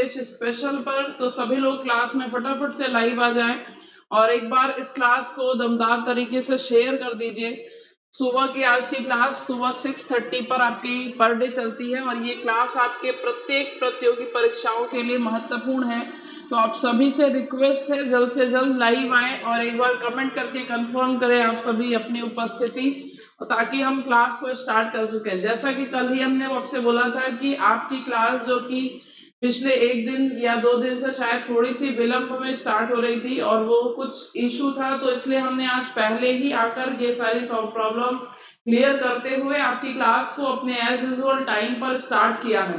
Wish special पर, तो सभी लोग क्लास में फटाफट से लाइव आ जाएं और एक बार इस क्लास को दमदार तरीके से शेयर कर दीजिए। सुबह की आज की क्लास सुबह 6:30 पर आपकी पर डे चलती है और ये क्लास आपके प्रत्येक प्रतियोगी परीक्षाओं के लिए महत्वपूर्ण है। तो आप सभी से रिक्वेस्ट है जल्द से जल्द लाइव आएं और एक बार कमेंट करके कंफर्म करें आप सभी अपनी उपस्थिति, ताकि हम क्लास को स्टार्ट कर सकें। जैसा कि कल ही हमने आपसे बोला था कि आपकी क्लास जो कि पिछले 1 दिन या 2 दिन से शायद थोड़ी सी विलंब में स्टार्ट हो रही थी और वो कुछ इशू था, तो इसलिए हमने आज पहले ही आकर ये सारी प्रॉब्लम क्लियर करते हुए आपकी क्लास को अपने एज यूजुअल टाइम पर स्टार्ट किया है।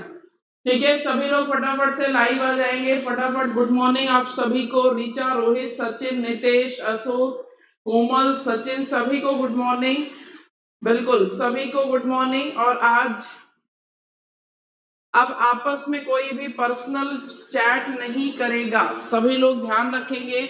ठीक है, सभी लोग फटाफट से लाइव आ जाएंगे। फटाफट गुड मॉर्निंग आप सभी को, ऋचा, रोहित, सचिन, नितेश, अशोक, कोमल, सचिन, सभी को गुड मॉर्निंग। बिल्कुल सभी को गुड मॉर्निंग। और आज अब आपस में कोई भी पर्सनल चैट नहीं करेगा, सभी लोग ध्यान रखेंगे।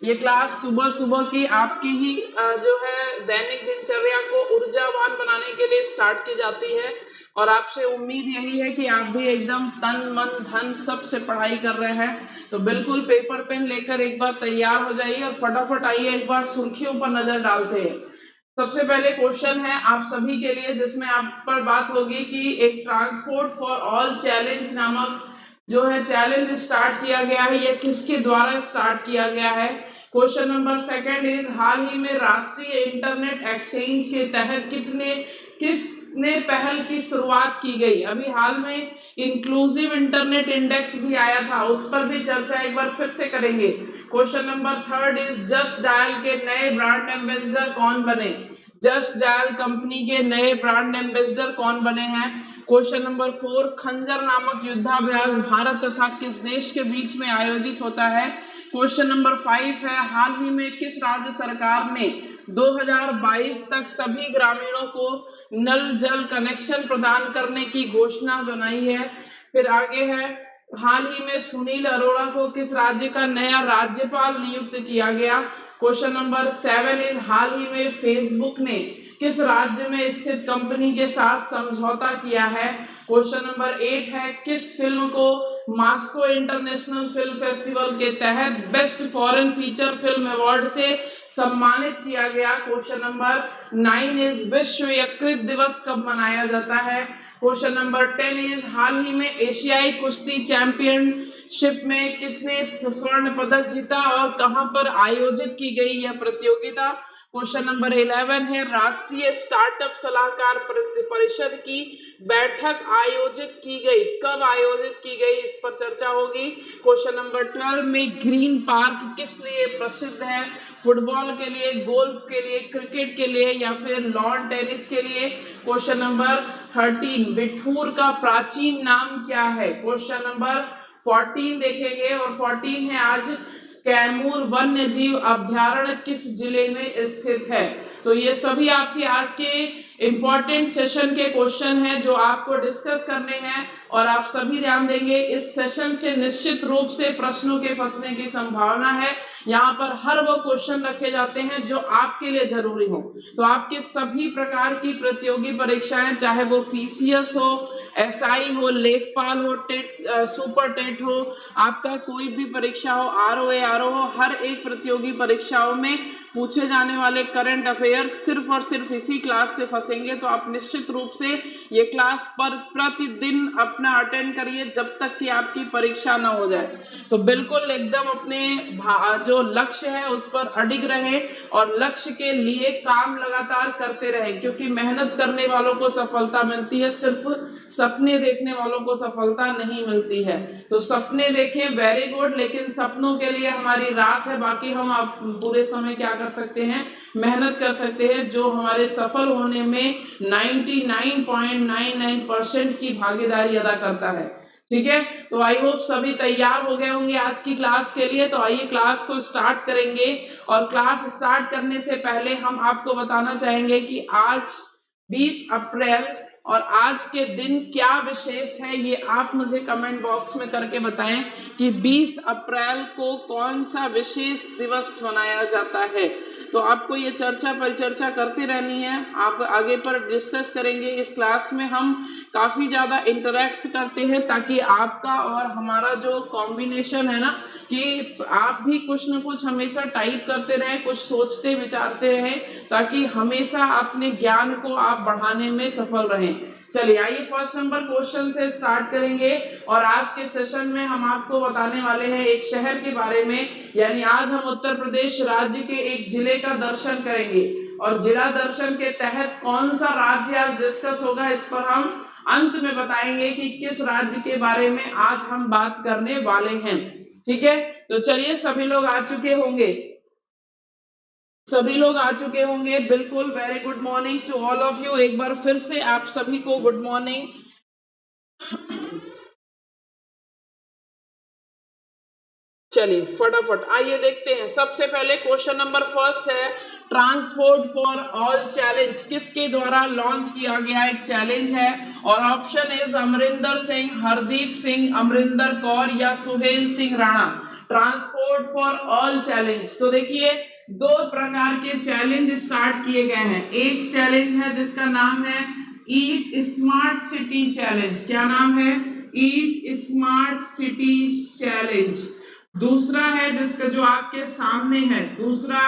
ये क्लास सुबह सुबह की आपकी ही जो है दैनिक दिनचर्या को ऊर्जावान बनाने के लिए स्टार्ट की जाती है और आपसे उम्मीद यही है कि आप भी एकदम तन मन धन सब से पढ़ाई कर रहे हैं। तो बिल्कुल पेपर पेन लेकर एक बार तैयार हो जाइए और फटाफट आइए एक बार सुर्खियों पर नजर डालते हैं। सबसे पहले क्वेश्चन है आप सभी के लिए, जिसमें आप पर बात होगी कि एक ट्रांसपोर्ट फॉर ऑल चैलेंज नामक जो है चैलेंज स्टार्ट किया गया है, यह किसके द्वारा स्टार्ट किया गया है। क्वेश्चन नंबर 2 इज हाल ही में राष्ट्रीय इंटरनेट एक्सचेंज के तहत किसने पहल की शुरुआत की गई। अभी हाल में इंक्लूसिव इंटरनेट इंडेक्स भी आया था, उस पर भी चर्चा एक बार फिर से करेंगे। Question number 3 is just dial के नए ब्रांड एम्बेसडर कौन बने। जस्ट डायल कंपनी के नए ब्रांड एम्बेसडर कौन बने हैं। क्वेश्चन नंबर 4 खंजर नामक युद्धाभ्यास भारत तथा किस देश के बीच में आयोजित होता है। क्वेश्चन नंबर 5 है हाल ही में किस राज्य सरकार ने 2022 तक सभी ग्रामीणों को नल जल कनेक्शन प्रदान करने की घोषणा बनाई है। फिर आगे है हाल ही में सुनील अरोड़ा को किस राज्य का नया राज्यपाल नियुक्त किया गया। क्वेश्चन नंबर 7 इज हाल ही में फेसबुक ने किस राज्य में स्थित कंपनी के साथ समझौता किया है। क्वेश्चन नंबर 8 है किस फिल्म को मॉस्को इंटरनेशनल फिल्म फेस्टिवल के तहत best foreign feature film award से सम्मानित किया गया। क्वेश्चन नंबर 9 इज विश्व यकृत दिवस कब मनाया जाता है। क्वेश्चन नंबर 10 इज हाल ही में एशियाई कुश्ती चैंपियनशिप में किसने स्वर्ण पदक जीता और कहां पर आयोजित की गई यह प्रतियोगिता। क्वेश्चन नंबर 11 है राष्ट्रीय स्टार्टअप सलाहकार परिषद की बैठक आयोजित की गई, कब आयोजित की गई, इस पर चर्चा होगी। क्वेश्चन नंबर 12 में ग्रीन पार्क किस लिए प्रसिद्ध है। फुटबॉल के लिए, गोल्फ के लिए, क्रिकेट के लिए या फिर लॉन टेनिस के लिए। क्वेश्चन नंबर 13 बिठूर का प्राचीन नाम क्या है। क्वेश्चन नंबर 14 देखेंगे और 14 है आज कैमूर वन्य जीव अभ्यारण्य किस जिले में स्थित है। तो ये सभी आपके आज के इंपॉर्टेंट सेशन के क्वेश्चन हैं जो आपको डिस्कस करने हैं और आप सभी ध्यान देंगे इस सेशन से निश्चित रूप से प्रश्नों के फंसने की संभावना है। यहाँ पर हर वो क्वेश्चन रखे जाते हैं जो आपके लिए जरूरी हो। तो आपके सभी प्रकार की प्रतियोगी परीक्षाएं, चाहे वो पीसीएस हो, एसआई हो, लेखपाल हो, टेट, सुपर टेट हो, आपका कोई भी परीक्षा हो, आरओ हो, हर एक प्रतियोगी परीक्षाओं में पूछे जाने वाले करंट अफेयर सिर्फ और सिर्फ इसी क्लास से फंसेंगे। तो आप निश्चित रूप से ये क्लास पर प्रतिदिन अपना अटेंड करिए जब तक कि आपकी परीक्षा ना हो जाए। तो बिल्कुल एकदम अपने जो लक्ष्य है उस पर अडिग रहे और लक्ष्य के लिए काम लगातार करते रहे, क्योंकि मेहनत करने वालों को सफलता मिलती है, सिर्फ सपने देखने वालों को सफलता नहीं मिलती है। तो सपने देखें, वेरी गुड, लेकिन सपनों के लिए हमारी रात है, बाकी हम आप पूरे समय क्या कर सकते हैं, मेहनत कर सकते हैं, जो हमारे सफल होने में 99.99% की भागीदारी अदा करता है। ठीक है, तो आई होप सभी तैयार हो गए होंगे आज की क्लास के लिए। तो आइए क्लास को स्टार्ट करेंगे और क्लास स्टार्ट करने से पहले हम आपको बताना चाहेंगे कि आज 20 अप्रैल और आज के दिन क्या विशेष है, ये आप मुझे कमेंट बॉक्स में करके बताएं कि 20 अप्रैल को कौन सा विशेष दिवस मनाया जाता है। तो आपको ये चर्चा परिचर्चा करते रहनी है, आप आगे पर डिस्कस करेंगे। इस क्लास में हम काफ़ी ज़्यादा इंटरेक्ट करते हैं ताकि आपका और हमारा जो कॉम्बिनेशन है ना, कि आप भी कुछ न कुछ हमेशा टाइप करते रहें, कुछ सोचते विचारते रहें, ताकि हमेशा अपने ज्ञान को आप बढ़ाने में सफल रहें। चलिए आइए फर्स्ट नंबर क्वेश्चन से स्टार्ट करेंगे। और आज के सेशन में हम आपको बताने वाले हैं एक शहर के बारे में, यानी आज हम उत्तर प्रदेश राज्य के एक जिले का दर्शन करेंगे। और जिला दर्शन के तहत कौन सा राज्य आज डिस्कस होगा, इस पर हम अंत में बताएंगे कि किस राज्य के बारे में आज हम बात करने वाले हैं। ठीक है, तो चलिए सभी लोग आ चुके होंगे, सभी लोग आ चुके होंगे, बिल्कुल। Very good morning to all of you. एक बार फिर से आप सभी को गुड मॉर्निंग। चलिए फटाफट आइए देखते हैं। सबसे पहले क्वेश्चन नंबर फर्स्ट है, ट्रांसपोर्ट फॉर ऑल चैलेंज किसके द्वारा लॉन्च किया गया एक चैलेंज है। और ऑप्शन इज अमरिंदर सिंह, हरदीप सिंह, अमरिंदर कौर या Suhel Singh Rana. Transport for all challenge, तो देखिए दो प्रकार के चैलेंज स्टार्ट किए गए हैं। एक चैलेंज है जिसका नाम है ईट स्मार्ट सिटी चैलेंज। क्या नाम है? ईट स्मार्ट सिटी चैलेंज। दूसरा है जिसका जो आपके सामने है, दूसरा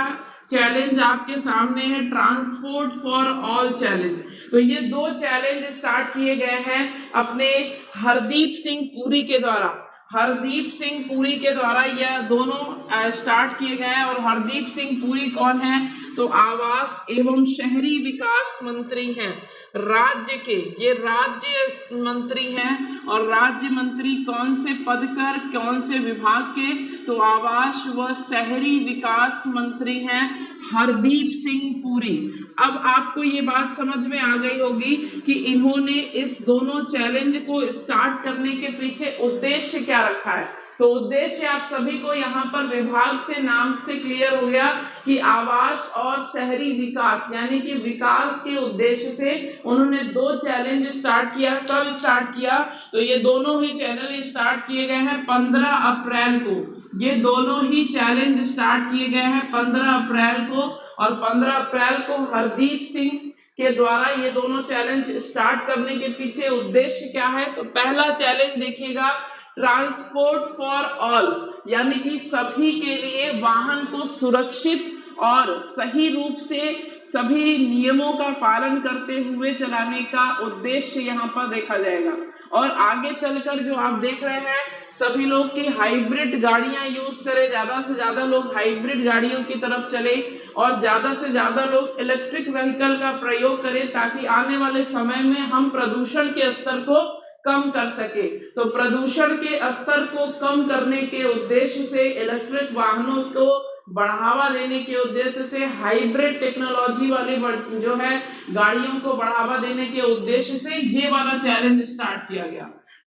चैलेंज आपके सामने है ट्रांसपोर्ट फॉर ऑल चैलेंज। तो ये दो चैलेंज स्टार्ट किए गए हैं अपने हरदीप सिंह पुरी के द्वारा। हरदीप सिंह पुरी के द्वारा यह दोनों स्टार्ट किए गए हैं। और हरदीप सिंह पुरी कौन है? तो आवास एवं शहरी विकास मंत्री हैं राज्य के, ये राज्य मंत्री हैं। और राज्य मंत्री कौन से पद कर, कौन से विभाग के? तो आवास व शहरी विकास मंत्री हैं हरदीप सिंह पुरी। अब आपको ये बात समझ में आ गई होगी कि इन्होंने इस दोनों चैलेंज को स्टार्ट करने के पीछे उद्देश्य क्या रखा है। तो उद्देश्य आप सभी को यहाँ पर विभाग से नाम से क्लियर हो गया कि आवास और शहरी विकास, यानी कि विकास के उद्देश्य से उन्होंने दो चैलेंज स्टार्ट किया। कब स्टार्ट किया? तो ये दोनों ही चैलेंज स्टार्ट किए गए हैं 15 अप्रैल को। ये दोनों ही चैलेंज स्टार्ट किए गए हैं 15 अप्रैल को। और 15 अप्रैल को हरदीप सिंह के द्वारा ये दोनों चैलेंज स्टार्ट करने के पीछे उद्देश्य क्या है? तो पहला चैलेंज देखिएगा, ट्रांसपोर्ट फॉर ऑल, यानी कि सभी के लिए वाहन को सुरक्षित और सही रूप से सभी नियमों का पालन करते हुए चलाने का उद्देश्य यहाँ पर देखा जाएगा। और आगे चलकर जो आप देख रहे हैं, सभी लोग की हाइब्रिड गाड़ियां यूज करें, ज्यादा से ज्यादा लोग हाइब्रिड गाड़ियों की तरफ चले और ज्यादा से ज्यादा लोग इलेक्ट्रिक व्हीकल का प्रयोग करें, ताकि आने वाले समय में हम प्रदूषण के स्तर को कम कर सके। तो प्रदूषण के स्तर को कम करने के उद्देश्य से, इलेक्ट्रिक वाहनों को बढ़ावा देने के उद्देश्य से, हाइब्रिड टेक्नोलॉजी वाली जो है गाड़ियों को बढ़ावा देने के उद्देश्य से ये वाला चैलेंज स्टार्ट किया गया।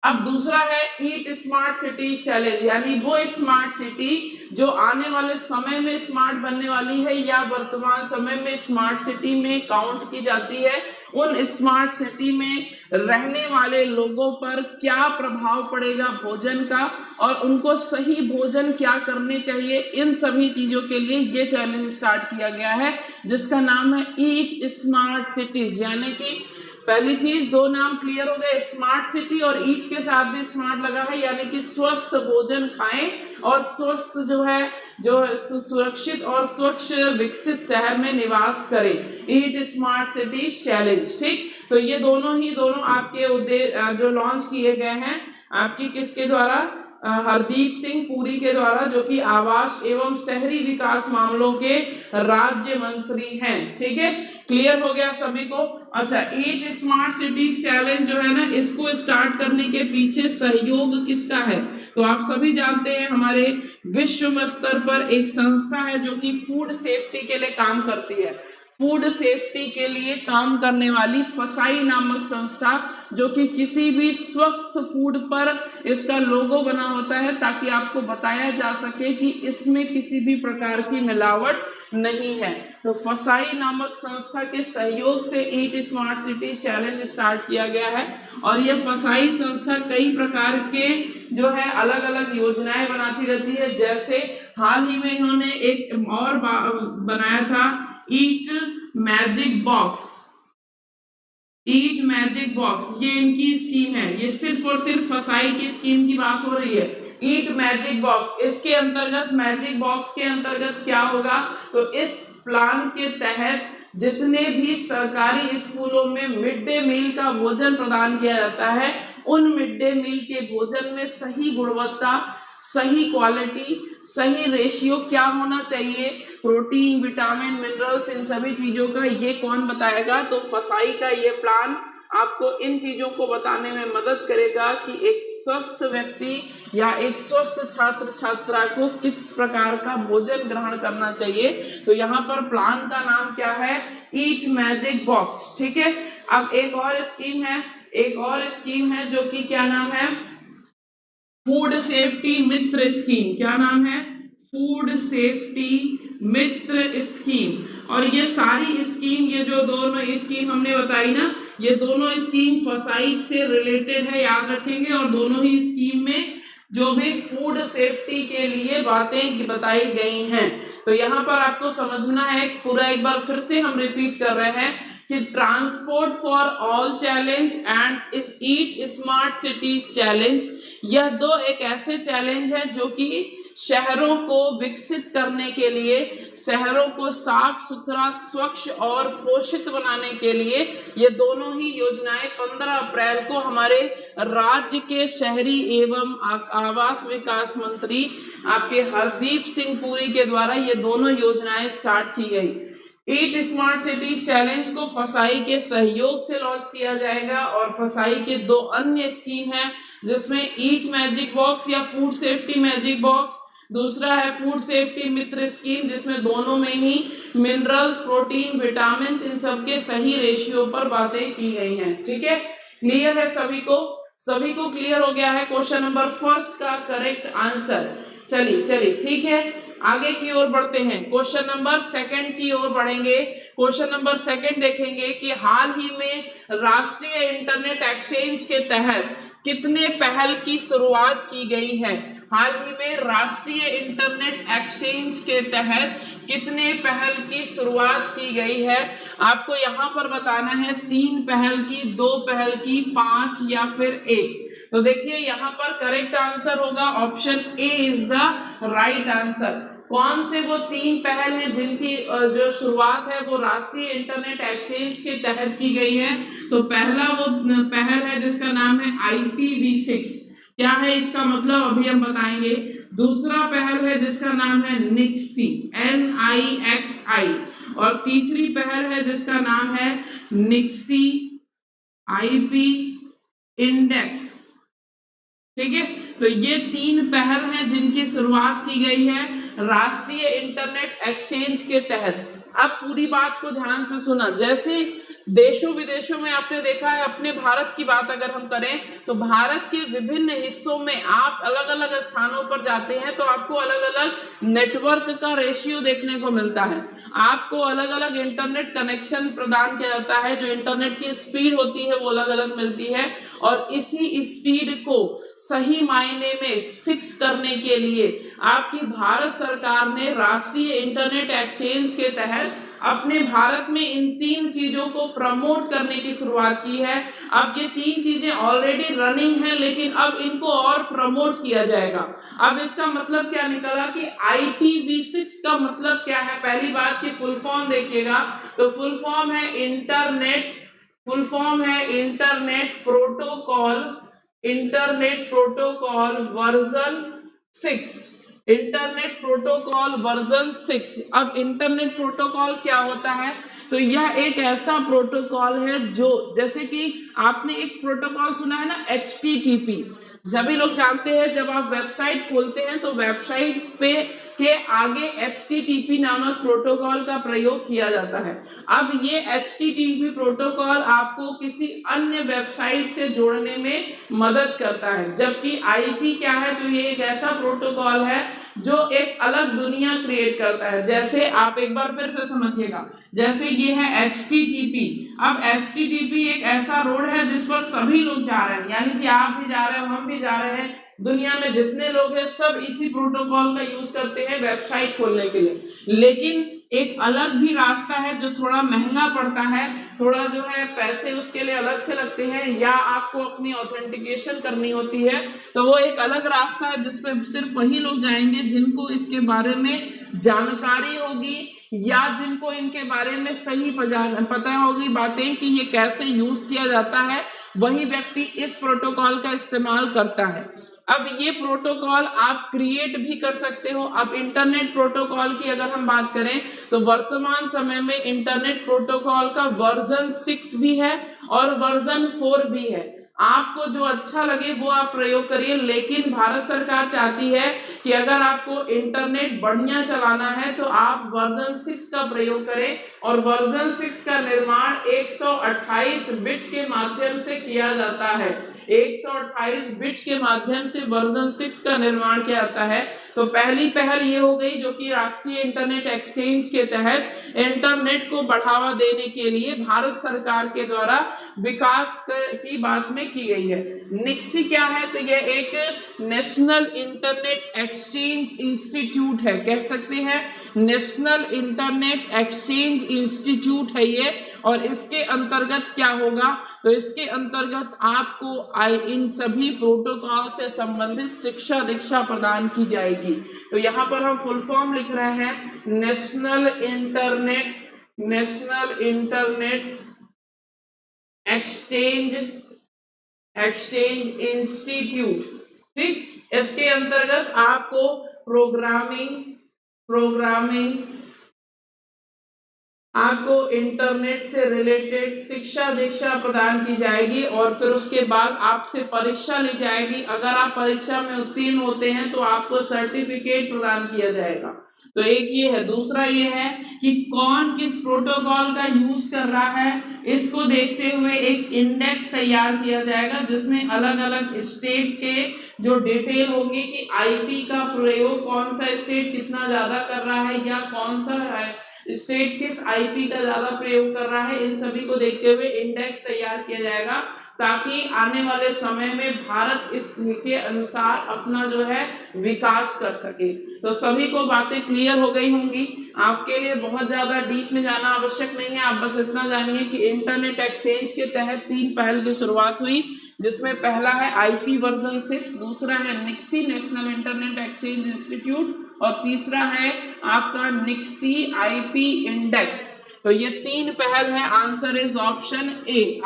अब दूसरा है ईट स्मार्ट सिटी चैलेंज, यानी वो स्मार्ट सिटी जो आने वाले समय में स्मार्ट बनने वाली है या वर्तमान समय में स्मार्ट सिटी में काउंट की जाती है। उन स्मार्ट सिटी में रहने वाले लोगों पर क्या प्रभाव पड़ेगा भोजन का, और उनको सही भोजन क्या करने चाहिए, इन सभी चीजों के लिए ये चैलेंज स्टार्ट किया गया है, जिसका नाम है ईट स्मार्ट सिटीज। यानी कि पहली चीज, दो नाम क्लियर हो गए, स्मार्ट सिटी और ईट के साथ भी स्मार्ट लगा है, यानी कि स्वस्थ भोजन खाएं और स्वस्थ जो है जो सुरक्षित और स्वच्छ विकसित शहर में निवास करें। ईट स्मार्ट सिटी चैलेंज। ठीक, तो ये दोनों आपके उद्देश्य जो लॉन्च किए गए हैं आपकी किसके द्वारा? हरदीप सिंह पुरी के द्वारा, जो कि आवास एवं शहरी विकास मामलों के राज्य मंत्री हैं। ठीक है, क्लियर हो गया सभी को? अच्छा, ईट स्मार्ट सिटी चैलेंज जो है ना, इसको स्टार्ट करने के पीछे सहयोग किसका है? तो आप सभी जानते हैं हमारे विश्व स्तर पर एक संस्था है जो कि फूड सेफ्टी के लिए काम करती है। फूड सेफ्टी के लिए काम करने वाली फसाई नामक संस्था, जो कि किसी भी स्वस्थ फूड पर इसका लोगो बना होता है ताकि आपको बताया जा सके कि इसमें किसी भी प्रकार की मिलावट नहीं है। तो फसाई नामक संस्था के सहयोग से ईट स्मार्ट सिटी चैलेंज स्टार्ट किया गया है। और ये फसाई संस्था कई प्रकार के जो है अलग अलग योजनाएं बनाती रहती है, जैसे हाल ही में इन्होंने एक और बनाया था, ईट मैजिक बॉक्स। ईट मैजिक बॉक्स, ये इनकी स्कीम है, ये सिर्फ और सिर्फ फसाई की स्कीम की बात हो रही है। ईट मैजिक बॉक्स, इसके अंतर्गत, मैजिक बॉक्स के अंतर्गत क्या होगा, तो इस प्लान के तहत जितने भी सरकारी स्कूलों में मिड डे मील का भोजन प्रदान किया जाता है, उन मिड डे मील के भोजन में सही गुणवत्ता, सही क्वालिटी, सही रेशियो क्या होना चाहिए, प्रोटीन, विटामिन, मिनरल्स, इन सभी चीजों का ये कौन बताएगा, तो फसाई का ये प्लान आपको इन चीजों को बताने में मदद करेगा कि एक स्वस्थ व्यक्ति या एक स्वस्थ छात्र छात्रा को किस प्रकार का भोजन ग्रहण करना चाहिए। तो यहाँ पर प्लान का नाम क्या है, ईट मैजिक बॉक्स, ठीक है। अब एक और स्कीम है जो कि क्या नाम है, फूड सेफ्टी मित्र स्कीम। क्या नाम है, फूड सेफ्टी मित्र स्कीम। और ये सारी स्कीम, ये जो दोनों स्कीम हमने बताई ना, ये दोनों स्कीम फसाई से रिलेटेड है, याद रखेंगे। और दोनों ही स्कीम में जो भी फूड सेफ्टी के लिए बातें बताई गई हैं, तो यहाँ पर आपको समझना है पूरा, एक बार फिर से हम रिपीट कर रहे हैं कि transport for all challenge and इस ईट स्मार्ट सिटीज चैलेंज, यह दो एक ऐसे चैलेंज है जो कि शहरों को विकसित करने के लिए, शहरों को साफ सुथरा, स्वच्छ और पोषित बनाने के लिए, ये दोनों ही योजनाएं 15 अप्रैल को हमारे राज्य के शहरी एवं आवास विकास मंत्री आपके हरदीप सिंह पुरी के द्वारा ये दोनों योजनाएं स्टार्ट की गई। ईट स्मार्ट सिटीज चैलेंज को फसाई के सहयोग से लॉन्च किया जाएगा, और फसाई के दो अन्य स्कीम है जिसमें ईट मैजिक बॉक्स या फूड सेफ्टी मैजिक बॉक्स, दूसरा है फूड सेफ्टी मित्र स्कीम, जिसमें दोनों में ही मिनरल्स, प्रोटीन, विटामिन, इन सब के सही रेशियो पर बातें की गई हैं। ठीक है, क्लियर है सभी को क्लियर हो गया है क्वेश्चन नंबर फर्स्ट का करेक्ट आंसर। चलिए ठीक है, आगे की ओर बढ़ते हैं, क्वेश्चन नंबर सेकंड की ओर बढ़ेंगे। क्वेश्चन नंबर सेकंड देखेंगे कि हाल ही में राष्ट्रीय इंटरनेट एक्सचेंज के तहत कितने पहल की शुरुआत की गई है। हाल ही में राष्ट्रीय इंटरनेट एक्सचेंज के तहत कितने पहल की शुरुआत की गई है, आपको यहाँ पर बताना है 3 पहल की, 2 पहल की, 5 या फिर 1। तो देखिए यहाँ पर करेक्ट आंसर होगा option A is the right answer. कौन से वो 3 पहल हैं जिनकी जो शुरुआत है वो राष्ट्रीय इंटरनेट एक्सचेंज के तहत की गई है। तो पहला वो पहल है जिसका नाम है IPv6, क्या है इसका मतलब अभी हम बताएंगे। दूसरा पहल है जिसका नाम है निक्सी, NIXI, और तीसरी पहल है जिसका नाम है निक्सी IP इंडेक्स। ठीक है, तो ये 3 पहल हैं जिनकी शुरुआत की गई है राष्ट्रीय इंटरनेट एक्सचेंज के तहत। अब पूरी बात को ध्यान से सुना, जैसे देशों विदेशों में आपने देखा है, अपने भारत की बात अगर हम करें तो भारत के विभिन्न हिस्सों में आप अलग अलग स्थानों पर जाते हैं तो आपको अलग अलग नेटवर्क का रेशियो देखने को मिलता है, आपको अलग अलग इंटरनेट कनेक्शन प्रदान किया जाता है, जो इंटरनेट की स्पीड होती है वो अलग अलग मिलती है। और इसी स्पीड को सही मायने में फिक्स करने के लिए आपकी भारत सरकार ने राष्ट्रीय इंटरनेट एक्सचेंज के तहत अपने भारत में इन 3 चीजों को प्रमोट करने की शुरुआत की है। अब ये 3 चीजें ऑलरेडी रनिंग है, लेकिन अब इनको और प्रमोट किया जाएगा। अब इसका मतलब क्या निकला कि IPv6 का मतलब क्या है, पहली बात की फुल फॉर्म देखिएगा, तो फुल फॉर्म है internet protocol version 6, internet protocol version 6। अब इंटरनेट प्रोटोकॉल क्या होता है, तो यह एक ऐसा प्रोटोकॉल है जो, जैसे कि आपने एक प्रोटोकॉल सुना है ना HTTP, सभी लोग जानते हैं, जब आप वेबसाइट खोलते हैं तो वेबसाइट पे के आगे HTTP नामक प्रोटोकॉल का प्रयोग किया जाता है। अब ये HTTP प्रोटोकॉल आपको किसी अन्य वेबसाइट से जोड़ने में मदद करता है, जबकि IP क्या है, तो ये एक ऐसा प्रोटोकॉल है जो एक अलग दुनिया क्रिएट करता है। जैसे आप एक बार फिर से समझिएगा, जैसे ये है HTTP, अब HTTP एक ऐसा रोड है जिस पर सभी लोग जा रहे हैं, यानी कि आप भी जा रहे हो, हम भी जा रहे हैं, दुनिया में जितने लोग हैं सब इसी प्रोटोकॉल का यूज करते हैं वेबसाइट खोलने के लिए। लेकिन एक अलग भी रास्ता है जो थोड़ा महंगा पड़ता है, थोड़ा जो है पैसे उसके लिए अलग से लगते हैं, या आपको अपनी ऑथेंटिकेशन करनी होती है, तो वो एक अलग रास्ता है जिसपे सिर्फ वही लोग जाएंगे जिनको इसके बारे में जानकारी होगी या जिनको इनके बारे में सही पता होगी बातें कि ये कैसे यूज किया जाता है, वही व्यक्ति इस प्रोटोकॉल का इस्तेमाल करता है। अब ये प्रोटोकॉल आप क्रिएट भी कर सकते हो। अब इंटरनेट प्रोटोकॉल की अगर हम बात करें तो वर्तमान समय में इंटरनेट प्रोटोकॉल का वर्जन 6 भी है और वर्जन 4 भी है। आपको जो अच्छा लगे वो आप प्रयोग करिए, लेकिन भारत सरकार चाहती है कि अगर आपको इंटरनेट बढ़िया चलाना है तो आप वर्जन 6 का प्रयोग करें, और वर्जन 6 का निर्माण 128 बिट के माध्यम से किया जाता है। 128 बिट्स के माध्यम से वर्जन 6 का निर्माण किया जाता है। तो पहली पहल ये हो गई जो कि राष्ट्रीय इंटरनेट एक्सचेंज के तहत इंटरनेट को बढ़ावा देने के लिए भारत सरकार के द्वारा विकास की बात में की गई है। निक्सी क्या है? तो यह एक नेशनल इंटरनेट एक्सचेंज इंस्टीट्यूट है, कह सकते हैं नेशनल इंटरनेट एक्सचेंज इंस्टीट्यूट है ये। और इसके अंतर्गत क्या होगा? तो इसके अंतर्गत आपको इन सभी प्रोटोकॉल से संबंधित शिक्षा दीक्षा प्रदान की जाएगी। तो यहाँ पर हम फुल फॉर्म लिख रहे हैं नेशनल इंटरनेट एक्सचेंज इंस्टीट्यूट। ठीक, इसके अंतर्गत आपको प्रोग्रामिंग आपको इंटरनेट से रिलेटेड शिक्षा दीक्षा प्रदान की जाएगी, और फिर उसके बाद आपसे परीक्षा ली जाएगी। अगर आप परीक्षा में उत्तीर्ण होते हैं तो आपको सर्टिफिकेट प्रदान किया जाएगा। तो एक ये है। दूसरा ये है कि कौन किस प्रोटोकॉल का यूज कर रहा है, इसको देखते हुए एक इंडेक्स तैयार किया जाएगा जिसमें अलग अलग स्टेट के जो डिटेल होंगी कि आईपी का प्रयोग कौन सा स्टेट कितना ज्यादा कर रहा है या कौन सा स्टेट किस आईपी का ज्यादा प्रयोग कर रहा है, इन सभी को देखते हुए इंडेक्स तैयार किया जाएगा ताकि आने वाले समय में भारत इसके अनुसार अपना जो है विकास कर सके। तो सभी को बातें क्लियर हो गई होंगी। आपके लिए बहुत ज्यादा डीप में जाना आवश्यक नहीं है, आप बस इतना जानिए कि इंटरनेट एक्सचेंज के तहत 3 पहल की शुरुआत हुई, जिसमें पहला है आईपी वर्जन 6, दूसरा है निक्सी नेशनल इंटरनेट एक्सचेंज इंस्टीट्यूट, और तीसरा है आपका निक्सी आईपी इंडेक्स। तो ये 3 पहल है। Answer is option A.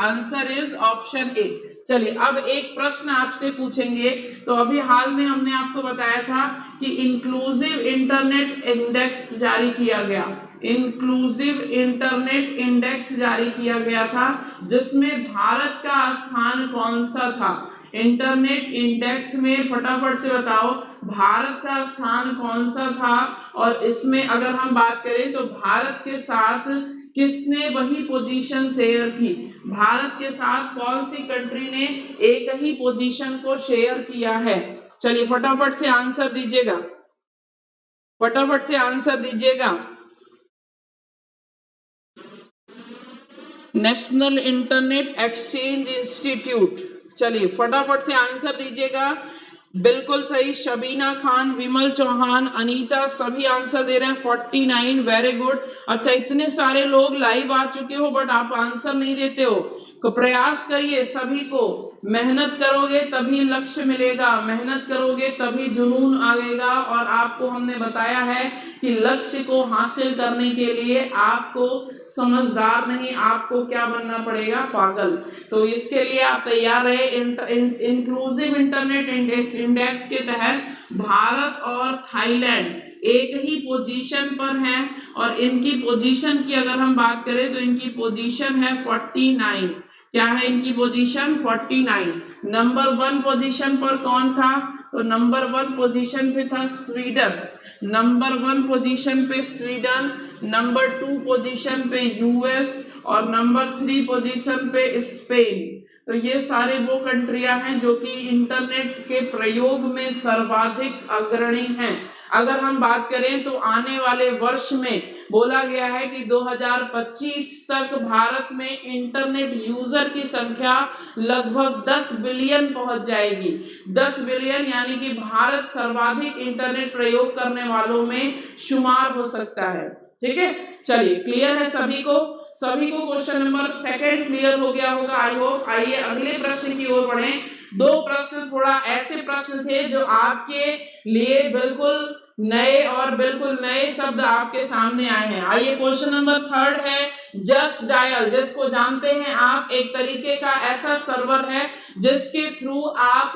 चलिए अब एक प्रश्न आपसे पूछेंगे। तो अभी हाल में हमने आपको बताया था कि इंक्लूसिव इंटरनेट इंडेक्स जारी किया था, जिसमें भारत का स्थान कौन सा था? इंटरनेट इंडेक्स में फटाफट से बताओ भारत का स्थान कौन सा था। और इसमें अगर हम बात करें तो भारत के साथ किसने वही पोजीशन शेयर की? भारत के साथ कौन सी कंट्री ने एक ही पोजीशन को शेयर किया है? चलिए फटाफट से आंसर दीजिएगा। National internet exchange institute. चलिए फटाफट से आंसर दीजिएगा। बिल्कुल सही, शबीना खान, विमल चौहान, अनीता, सभी आंसर दे रहे हैं 49। Very good. अच्छा, इतने सारे लोग लाइव आ चुके हो बट आप आंसर नहीं देते हो, तो प्रयास करिए सभी को। मेहनत करोगे तभी लक्ष्य मिलेगा, मेहनत करोगे तभी जुनून आएगा। और आपको हमने बताया है कि लक्ष्य को हासिल करने के लिए आपको समझदार नहीं, आपको क्या बनना पड़ेगा? पागल। तो इसके लिए आप तैयार रहे। इंक्लूसिव इंटरनेट इंडेक्स के तहत भारत और थाईलैंड एक ही पोजीशन पर हैं, और इनकी पोजीशन की अगर हम बात करें तो इनकी पोजीशन है 49। क्या है इनकी पोजीशन? 49। नंबर 1 पोजीशन पर कौन था? तो नंबर 1 पोजीशन पे था स्वीडन। नंबर 1 पोजीशन पे स्वीडन, नंबर 2 पोजीशन पे यूएस, और नंबर 3 पोजीशन पे स्पेन। तो ये सारे वो कंट्रियां हैं जो कि इंटरनेट के प्रयोग में सर्वाधिक अग्रणी हैं। अगर हम बात करें तो आने वाले वर्ष में बोला गया है कि 2025 तक भारत में इंटरनेट यूजर की संख्या लगभग 10 बिलियन पहुंच जाएगी। 10 बिलियन यानी कि भारत सर्वाधिक इंटरनेट प्रयोग करने वालों में शुमार हो सकता है। ठीक है, चलिए क्लियर है सभी को? सभी को क्वेश्चन नंबर 2 क्लियर हो गया होगा आई होप। आइए अगले प्रश्न की ओर बढ़ें। 2 प्रश्न थोड़ा ऐसे प्रश्न थे जो आपके लिए बिल्कुल नए और बिल्कुल नए शब्द आपके सामने आए हैं। आइए क्वेश्चन नंबर 3 है जस्ट डायल, जिसको जानते हैं आप एक तरीके का ऐसा सर्वर है जिसके थ्रू आप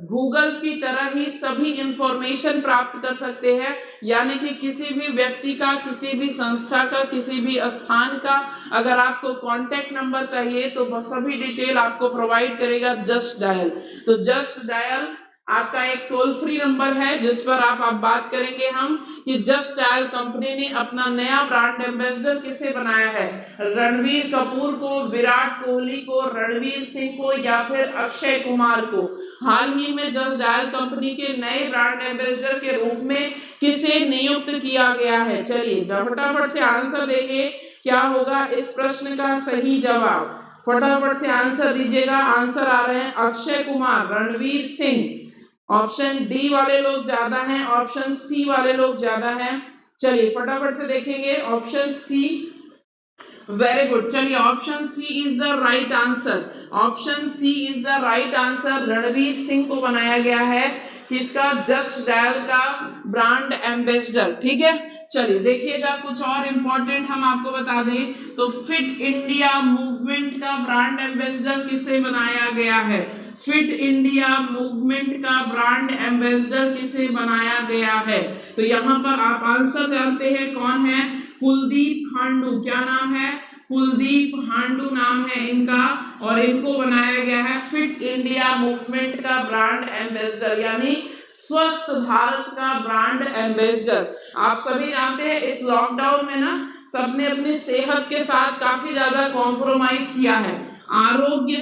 गूगल की तरह ही सभी इंफॉर्मेशन प्राप्त कर सकते हैं। यानी कि किसी भी व्यक्ति का, किसी भी संस्था का, किसी भी स्थान का अगर आपको कांटेक्ट नंबर चाहिए तो सभी डिटेल आपको प्रोवाइड करेगा जस्ट डायल। तो जस्ट डायल आपका एक टोल फ्री नंबर है जिस पर आप बात करेंगे हम कि जस्ट डायल कंपनी ने अपना नया ब्रांड एम्बेसडर किसे बनाया है? रणवीर कपूर को, विराट कोहली को, रणवीर सिंह को या फिर अक्षय कुमार को? हाल ही में जस्ट डायल कंपनी के नए ब्रांड एम्बेसडर के रूप में किसे नियुक्त किया गया है? चलिए फटाफट से आंसर देंगे, क्या होगा इस प्रश्न का सही जवाब? फटाफट से आंसर दीजिएगा। आंसर आ रहे हैं अक्षय कुमार, रणवीर सिंह। ऑप्शन डी वाले लोग ज्यादा हैं, ऑप्शन सी वाले लोग ज्यादा हैं। चलिए फटाफट से देखेंगे ऑप्शन सी। वेरी गुड, चलिए option C is the right answer. Option C is the right answer. Ranveer Singh को बनाया गया है किसका? जस्ट डायल का ब्रांड एम्बेसडर। ठीक है, चलिए देखिएगा कुछ और इम्पोर्टेंट हम आपको बता दें तो फिट इंडिया मूवमेंट का ब्रांड एम्बेसडर किसे बनाया गया है? फिट इंडिया मूवमेंट का ब्रांड एम्बेसडर किसे बनाया गया है? तो यहाँ पर आप आंसर जानते हैं कौन है? कुलदीप खांडू। क्या नाम है? कुलदीप खांडू नाम है इनका, और इनको बनाया गया है फिट इंडिया मूवमेंट का ब्रांड एम्बेसडर, यानी स्वस्थ भारत का ब्रांड एम्बेसडर। आप सभी जानते हैं इस लॉकडाउन में ना सबने अपनी सेहत के साथ काफी ज्यादा कॉम्प्रोमाइज किया है। आरोग्य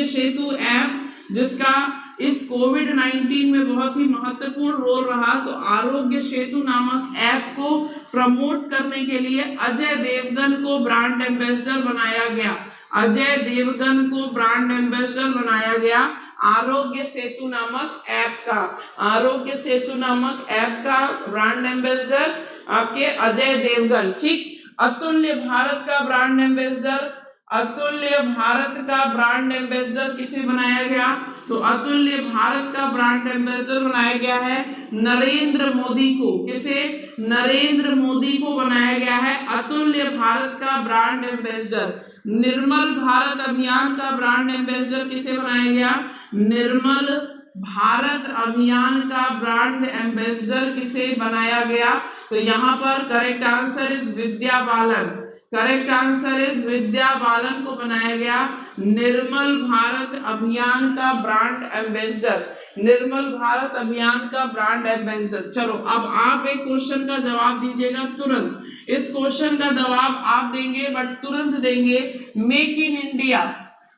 सेतु ऐप जिसका इस कोविड-19 में बहुत ही महत्वपूर्ण रोल रहा, तो आरोग्य सेतु नामक ऐप को प्रमोट करने के लिए अजय देवगन को ब्रांड एम्बेसडर बनाया गया। अजय देवगन को ब्रांड एम्बेसडर बनाया गया आरोग्य सेतु नामक ऐप का। आरोग्य सेतु नामक ऐप का ब्रांड एम्बेसडर आपके अजय देवगन। ठीक, अतुल्य भारत का ब्रांड एम्बेसडर, अतुल्य भारत का ब्रांड एम्बेसडर किसे बनाया गया? तो अतुल्य भारत का ब्रांड एम्बेसडर बनाया गया है नरेंद्र मोदी को। किसे? नरेंद्र मोदी को बनाया गया है अतुल्य भारत का ब्रांड एम्बेसडर। निर्मल भारत अभियान का ब्रांड एम्बेसडर किसे बनाया गया? निर्मल भारत अभियान का ब्रांड एम्बेसडर किसे बनाया गया? तो यहाँ पर correct answer is Vidya Balan. Correct answer is Vidya Balan को बनाया गया निर्मल भारत अभियान का ब्रांड एम्बेसडर। निर्मल भारत अभियान का ब्रांड एम्बेसडर। चलो अब आप एक क्वेश्चन का जवाब दीजिएगा तुरंत। इस क्वेश्चन का जवाब आप देंगे बट तुरंत देंगे। Make in India,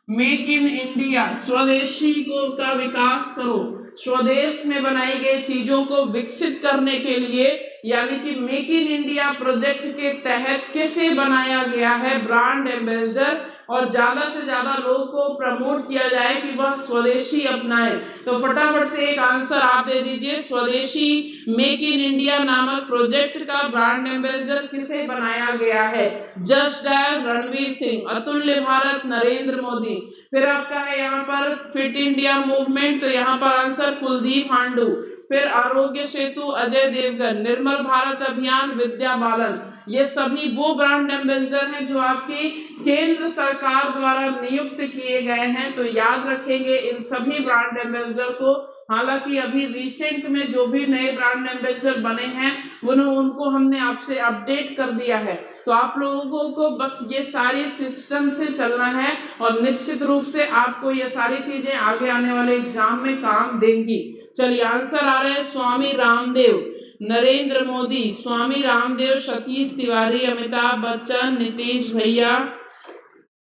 make in India, स्वदेशी को का विकास करो, स्वदेश में बनाई गई चीजों को विकसित करने के लिए, यानी कि मेक इन इंडिया प्रोजेक्ट के तहत किसे बनाया गया है ब्रांड एम्बेसडर, और ज्यादा से ज्यादा लोगों को प्रमोट किया जाए कि वह स्वदेशी अपनाए। तो फटाफट से एक आंसर आप दे दीजिए। स्वदेशी मेक इन इंडिया नामक प्रोजेक्ट का ब्रांड एम्बेसडर किसे बनाया गया है? जस्ट डायल रणवीर सिंह, अतुल्य भारत नरेंद्र मोदी। फिर आपका है यहाँ पर फिट इंडिया मूवमेंट, तो यहाँ पर आंसर कुलदीप खांडू। फिर आरोग्य सेतु अजय देवगन, निर्मल भारत अभियान विद्या बालन। ये सभी वो ब्रांड एम्बेसडर हैं जो आपकी केंद्र सरकार द्वारा नियुक्त किए गए हैं। तो याद रखेंगे इन सभी ब्रांड एम्बेसडर को। हालांकि अभी रिसेंट में जो भी नए ब्रांड एम्बेसडर बने हैं उनको हमने आपसे अपडेट कर दिया है। तो आप लोगों को बस ये सारी सिस्टम से चलना है और निश्चित रूप से आपको ये सारी चीजें आगे आने वाले एग्जाम में काम देंगी। चलिए आंसर आ रहे हैं स्वामी रामदेव, नरेंद्र मोदी, स्वामी रामदेव, सतीश तिवारी, अमिताभ बच्चन, नीतीश भैया,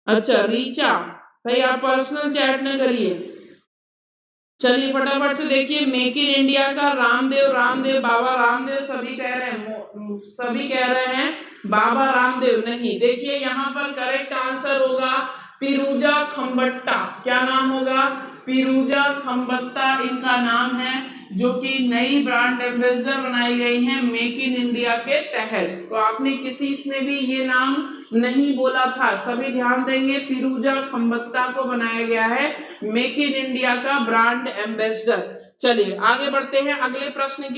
अच्छा रीचा, भाई आप पर्सनल चैट न करिए। चलिए फटाफट से देखिए, मेक इन इंडिया का रामदेव बाबा रामदेव सभी कह रहे हैं बाबा रामदेव नहीं। देखिए यहाँ पर करेक्ट आंसर होगा पीरूजा खम्बट्टा। क्या नाम होगा? पीरूजा खम्बट्टा इनका नाम है, जो कि नई ब्रांड एम्बेसडर बनाई गई है मेक इन इंडिया के तहत। तो आपने किसी ने भी ये नाम नहीं बोला था, सभी ध्यान देंगे। पीरूजा खम्बट्टा को बनाया गया है मेक इन इंडिया का ब्रांड एम्बेसडर। चलिए आगे बढ़ते हैं अगले प्रश्न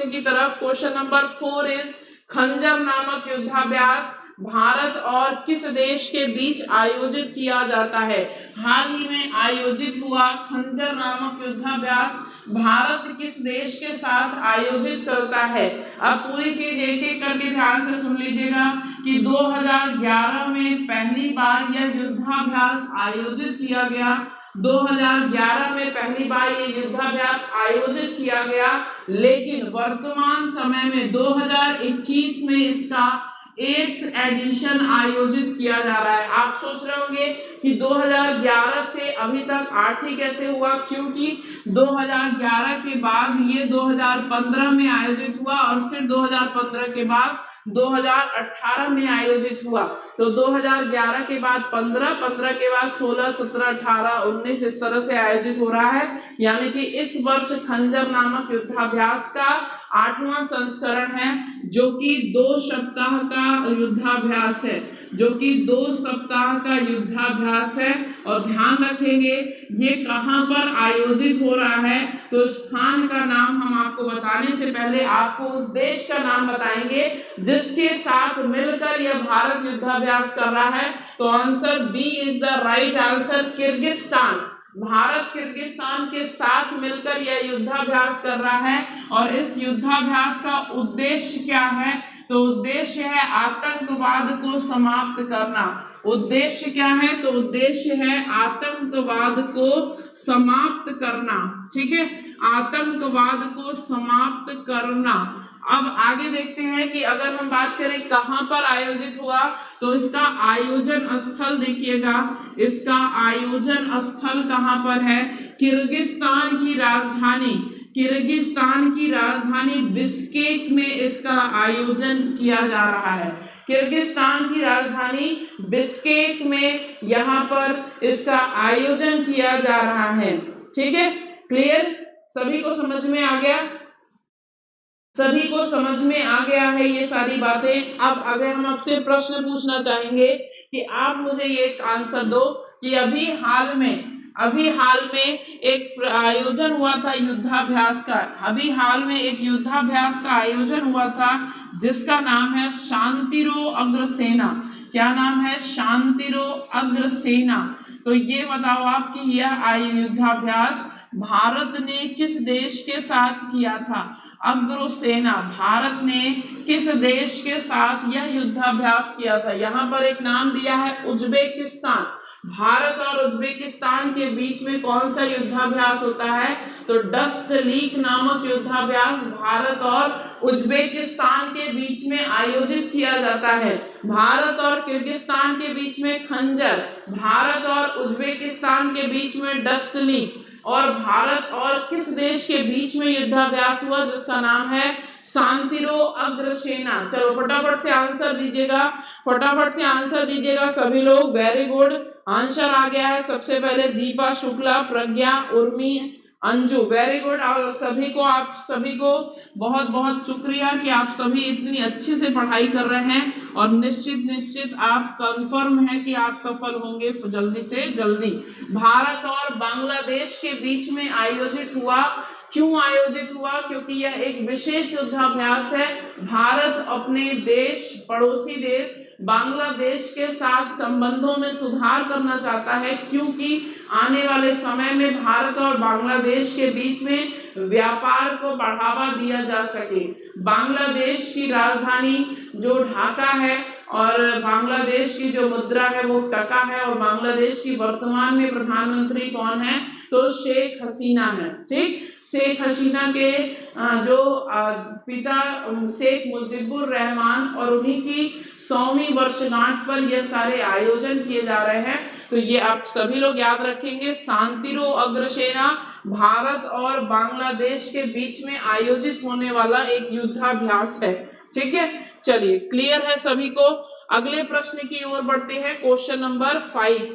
की तरफ। क्वेश्चन नंबर 4 इज खंजर नामक युद्धाभ्यास भारत और किस देश के बीच आयोजित किया जाता है? हाल ही में आयोजित हुआ खंजर नामक युद्धाभ्यास भारत किस देश के साथ आयोजित करता है? अब पूरी चीज एक एक करके ध्यान से सुन लीजिएगा कि 2011 में पहली बार यह युद्धाभ्यास आयोजित किया गया। 2011 में पहली बार ये युद्धाभ्यास आयोजित किया गया, लेकिन वर्तमान समय में 2021 में इसका 8th एडिशन आयोजित किया जा रहा है। आप सोच रहे होंगे कि 2011 से अभी तक 8 ही कैसे हुआ, क्योंकि 2011 के बाद ये 2015 में आयोजित हुआ और फिर 2015 के बाद 2018 में आयोजित हुआ। तो 2011 के बाद 15, 15 के बाद 16, 17, 18, 19 इस तरह से आयोजित हो रहा है। यानी कि इस वर्ष खंजर नामक युद्धाभ्यास का 8वां संस्करण है, जो कि 2 सप्ताह का युद्धाभ्यास है। और ध्यान रखेंगे ये कहां पर आयोजित हो रहा है, तो स्थान का नाम हम आपको बताने से पहले आपको उस देश का नाम बताएंगे जिसके साथ मिलकर यह भारत युद्धाभ्यास कर रहा है। तो answer B is the right answer, Kyrgyzstan. Bharat Kyrgyzstan के साथ मिलकर यह युद्धाभ्यास कर रहा है। और इस युद्धाभ्यास का उद्देश्य क्या है? तो उद्देश्य है आतंकवाद को समाप्त करना। उद्देश्य क्या है? तो उद्देश्य है आतंकवाद को समाप्त करना। ठीक है, आतंकवाद को समाप्त करना। अब आगे देखते हैं कि अगर हम बात करें कहां पर आयोजित हुआ, तो इसका आयोजन स्थल देखिएगा। इसका आयोजन स्थल कहां पर है? किर्गिस्तान की राजधानी बिश्केक में इसका आयोजन किया जा रहा है। किर्गिस्तान की राजधानी बिश्केक में यहाँ पर इसका आयोजन किया जा रहा है। ठीक है, क्लियर? सभी को समझ में आ गया है ये सारी बातें। अब अगर हम आपसे प्रश्न पूछना चाहेंगे कि आप मुझे ये आंसर दो कि अभी हाल में एक आयोजन हुआ था युद्धाभ्यास का आयोजन हुआ था जिसका नाम है शांतिरो अग्रसेना। क्या नाम है? शांतिरो अग्रसेना। तो ये बताओ आप कि यह युद्धाभ्यास भारत ने किस देश के साथ किया था? अग्रसेना। भारत ने किस देश के साथ यह युद्धाभ्यास किया था? यहाँ पर एक नाम दिया है उज्बेकिस्तान। भारत और उज्बेकिस्तान के बीच में कौन सा युद्धाभ्यास होता है? तो डस्ट लीक नामक युद्धाभ्यास भारत और उज्बेकिस्तान के बीच में आयोजित किया जाता है। भारत और किर्गिस्तान के बीच में खंजर, भारत और उज्बेकिस्तान के बीच में डस्ट लीक, और भारत और किस देश के बीच में युद्धाभ्यास हुआ जिसका नाम है शांतिरो अग्रसेना। चलो फटाफट से आंसर दीजिएगा सभी लोग। वेरी गुड, आंसर आ गया है। सबसे पहले दीपा शुक्ला, प्रज्ञा, उर्मी, अंजू, वेरी गुड। और आप सभी को बहुत बहुत शुक्रिया कि आप सभी इतनी अच्छे से पढ़ाई कर रहे हैं, और निश्चित आप कंफर्म है कि आप सफल होंगे जल्दी से जल्दी। भारत और बांग्लादेश के बीच में आयोजित हुआ। क्यों आयोजित हुआ? क्योंकि यह एक विशेष युद्धाभ्यास है। भारत अपने पड़ोसी देश बांग्लादेश के साथ संबंधों में सुधार करना चाहता है, क्योंकि आने वाले समय में भारत और बांग्लादेश के बीच में व्यापार को बढ़ावा दिया जा सके। बांग्लादेश की राजधानी जो ढाका है, और बांग्लादेश की जो मुद्रा है वो टका है, और बांग्लादेश की वर्तमान में प्रधानमंत्री कौन है? तो शेख हसीना है। ठीक, शेख हसीना के जो पिता शेख मुजीबुर रहमान और उन्हीं की 100वीं वर्षगांठ पर यह सारे आयोजन किए जा रहे हैं। तो ये आप सभी लोग याद रखेंगे, शांतिरो अग्रसेना भारत और बांग्लादेश के बीच में आयोजित होने वाला एक युद्धाभ्यास है। ठीक है, चलिए क्लियर है सभी को। अगले प्रश्न की ओर बढ़ते हैं, क्वेश्चन नंबर 5।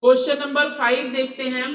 क्वेश्चन नंबर 5 देखते हैं।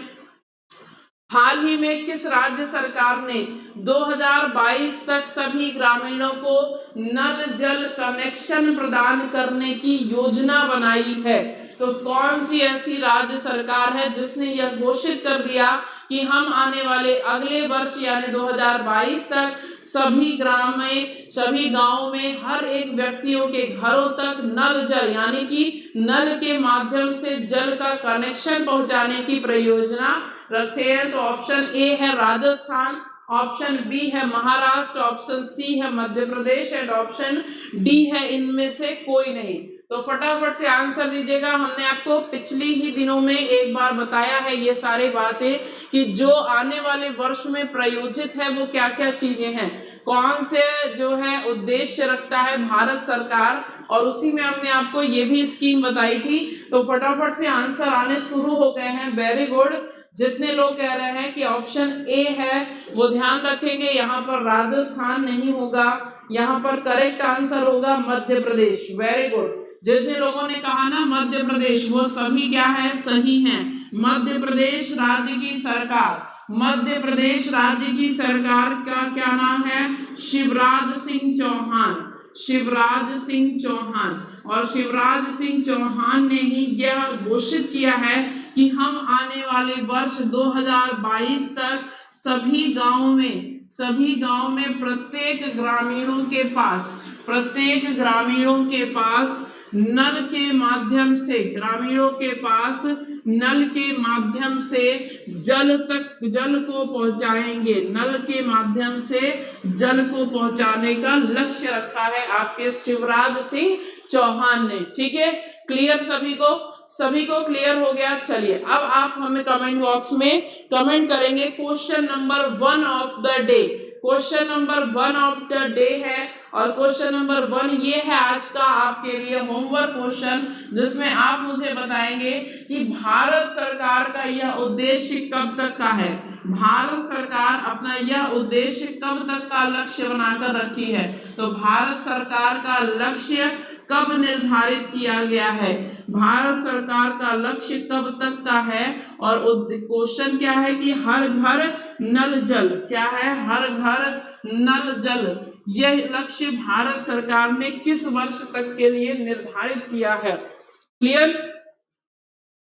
हाल ही में किस राज्य सरकार ने 2022 तक सभी ग्रामीणों को नल जल कनेक्शन प्रदान करने की योजना बनाई है? तो कौन सी ऐसी राज्य सरकार है जिसने यह घोषित कर दिया कि हम आने वाले अगले वर्ष यानी 2022 तक सभी ग्राम में, सभी गांवों में, हर एक व्यक्तियों के घरों तक नल जल यानी कि नल के माध्यम से जल का कनेक्शन पहुंचाने की परियोजना रखते हैं? तो ऑप्शन ए है राजस्थान, ऑप्शन बी है महाराष्ट्र, ऑप्शन सी है Madhya Pradesh and option D है इनमें से कोई नहीं। तो फटाफट से आंसर दीजिएगा। हमने आपको पिछली ही दिनों में एक बार बताया है ये सारी बातें कि जो आने वाले वर्ष में प्रयोजित है वो क्या क्या चीजें हैं, कौन से जो है उद्देश्य रखता है भारत सरकार, और उसी में हमने आपको ये भी स्कीम बताई थी। तो फटाफट से आंसर आने शुरू हो गए हैं। Very good. जितने लोग कह रहे हैं कि ऑप्शन ए है वो ध्यान रखेंगे, यहाँ पर राजस्थान नहीं होगा, यहाँ पर करेक्ट आंसर होगा मध्य प्रदेश। Very good. जितने लोगों ने कहा ना मध्य प्रदेश, वो सभी क्या है, सही हैं। मध्य प्रदेश राज्य की सरकार, मध्य प्रदेश राज्य की सरकार का क्या नाम है? शिवराज सिंह चौहान। शिवराज सिंह चौहान। और शिवराज सिंह चौहान ने ही यह घोषित किया है कि हम आने वाले वर्ष 2022 तक सभी गांवों में प्रत्येक ग्रामीणों के पास नल के माध्यम से, ग्रामीणों के पास नल के माध्यम से जल को पहुंचाएंगे। नल के माध्यम से जल को पहुंचाने का लक्ष्य रखा है आपके शिवराज सिंह चौहान ने। ठीक है, क्लियर सभी को क्लियर हो गया। चलिए अब आप हमें कमेंट बॉक्स में कमेंट करेंगे question number 1 of the day. Question number 1 of the day है और क्वेश्चन नंबर 1 ये है आज का आपके लिए होमवर्क क्वेश्चन, जिसमें आप मुझे बताएंगे कि भारत सरकार का यह उद्देश्य कब तक का है। भारत सरकार अपना यह उद्देश्य कब तक का लक्ष्य बनाकर रखी है। तो भारत सरकार का लक्ष्य कब निर्धारित किया गया है, भारत सरकार का लक्ष्य कब तक का है, और क्वेश्चन क्या है कि हर घर नल जल, क्या है, हर घर नल जल, यह लक्ष्य भारत सरकार ने किस वर्ष तक के लिए निर्धारित किया है। क्लियर,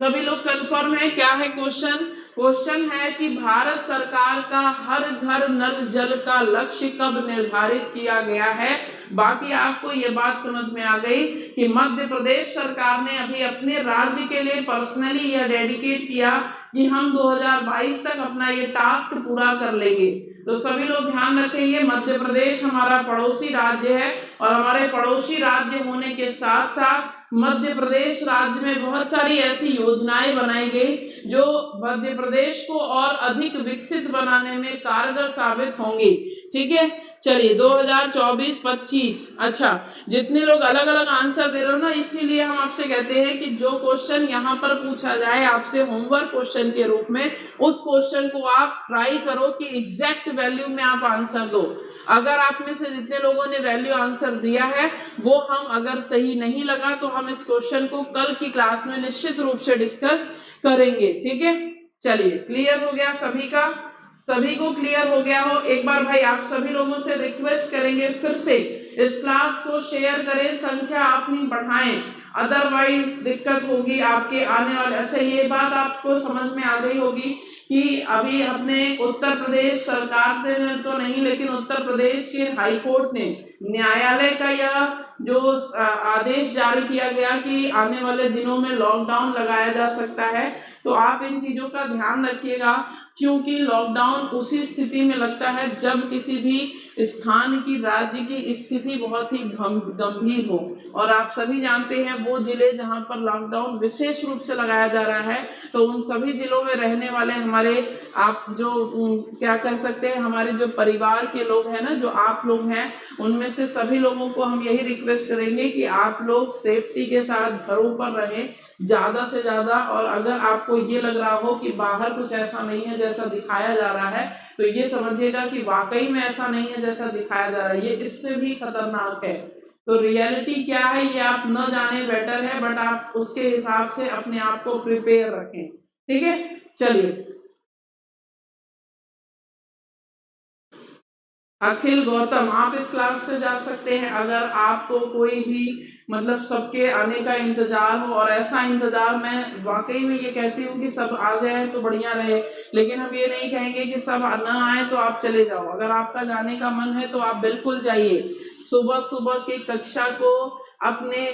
सभी लोग कंफर्म है? क्या है क्वेश्चन है कि भारत सरकार का हर घर नल जल का लक्ष्य कब निर्धारित किया गया है। बाकी आपको ये बात समझ में आ गई कि मध्य प्रदेश सरकार ने अभी अपने राज्य के लिए पर्सनली यह डेडिकेट किया कि हम 2022 तक अपना ये टास्क पूरा कर लेंगे। तो सभी लोग ध्यान रखेंगे, मध्य प्रदेश हमारा पड़ोसी राज्य है और हमारे पड़ोसी राज्य होने के साथ साथ मध्य प्रदेश राज्य में बहुत सारी ऐसी योजनाएं बनाई गई जो मध्य प्रदेश को और अधिक विकसित बनाने में कारगर साबित होंगी। ठीक है, चलिए 2024-25। अच्छा, जितने लोग अलग अलग आंसर दे रहे हो ना, इसीलिए हम आपसे कहते हैं कि जो क्वेश्चन यहाँ पर पूछा जाए आपसे होमवर्क क्वेश्चन के रूप में, उस क्वेश्चन को आप ट्राई करो कि एग्जैक्ट वैल्यू में आप आंसर दो। अगर आप में से जितने लोगों ने वैल्यू आंसर दिया है वो हम अगर सही नहीं लगा तो हम इस क्वेश्चन को कल की क्लास में निश्चित रूप से डिस्कस करेंगे। ठीक है, चलिए क्लियर हो गया सभी को क्लियर हो गया हो। एक बार भाई आप सभी लोगों से रिक्वेस्ट करेंगे फिर से इस क्लास को शेयर करें, संख्या अपनी बढ़ाएं, अदरवाइज दिक्कत होगी आपके आने वाले। अच्छा, ये बात आपको समझ में आ गई होगी कि अभी अपने उत्तर प्रदेश सरकार ने तो नहीं, लेकिन उत्तर प्रदेश के हाई कोर्ट ने, न्यायालय का यह जो आदेश जारी किया गया कि आने वाले दिनों में लॉकडाउन लगाया जा सकता है। तो आप इन चीजों का ध्यान रखिएगा, क्योंकि लॉकडाउन उसी स्थिति में लगता है जब किसी भी स्थान की राज्य की स्थिति बहुत ही गंभीर हो। और आप सभी जानते हैं वो जिले जहां पर लॉकडाउन विशेष रूप से लगाया जा रहा है, तो उन सभी जिलों में रहने वाले हमारे आप जो क्या कर सकते हैं, हमारे जो परिवार के लोग हैं ना, जो आप लोग हैं, उनमें से सभी लोगों को हम यही रिक्वेस्ट करेंगे कि आप लोग सेफ्टी के साथ घरों पर रहें ज्यादा से ज्यादा। और अगर आपको ये लग रहा हो कि बाहर कुछ ऐसा नहीं है जैसा दिखाया जा रहा है, तो ये समझिएगा कि वाकई में ऐसा नहीं है जैसा दिखाया जा रहा है, ये इससे भी खतरनाक है। तो रियलिटी क्या है ये आप न जाने बेटर है, बट आप उसके हिसाब से अपने आप को प्रिपेयर रखें। ठीक है, चलिए। अखिल गौतम, आप इस क्लास से जा सकते हैं अगर आपको कोई भी मतलब सबके आने का इंतजार हो। और ऐसा इंतजार, मैं वाकई में ये कहती हूँ कि सब आ जाए तो बढ़िया रहे, लेकिन हम ये नहीं कहेंगे कि सब न आए तो आप चले जाओ। अगर आपका जाने का मन है तो आप बिल्कुल जाइए। सुबह सुबह की कक्षा को अपने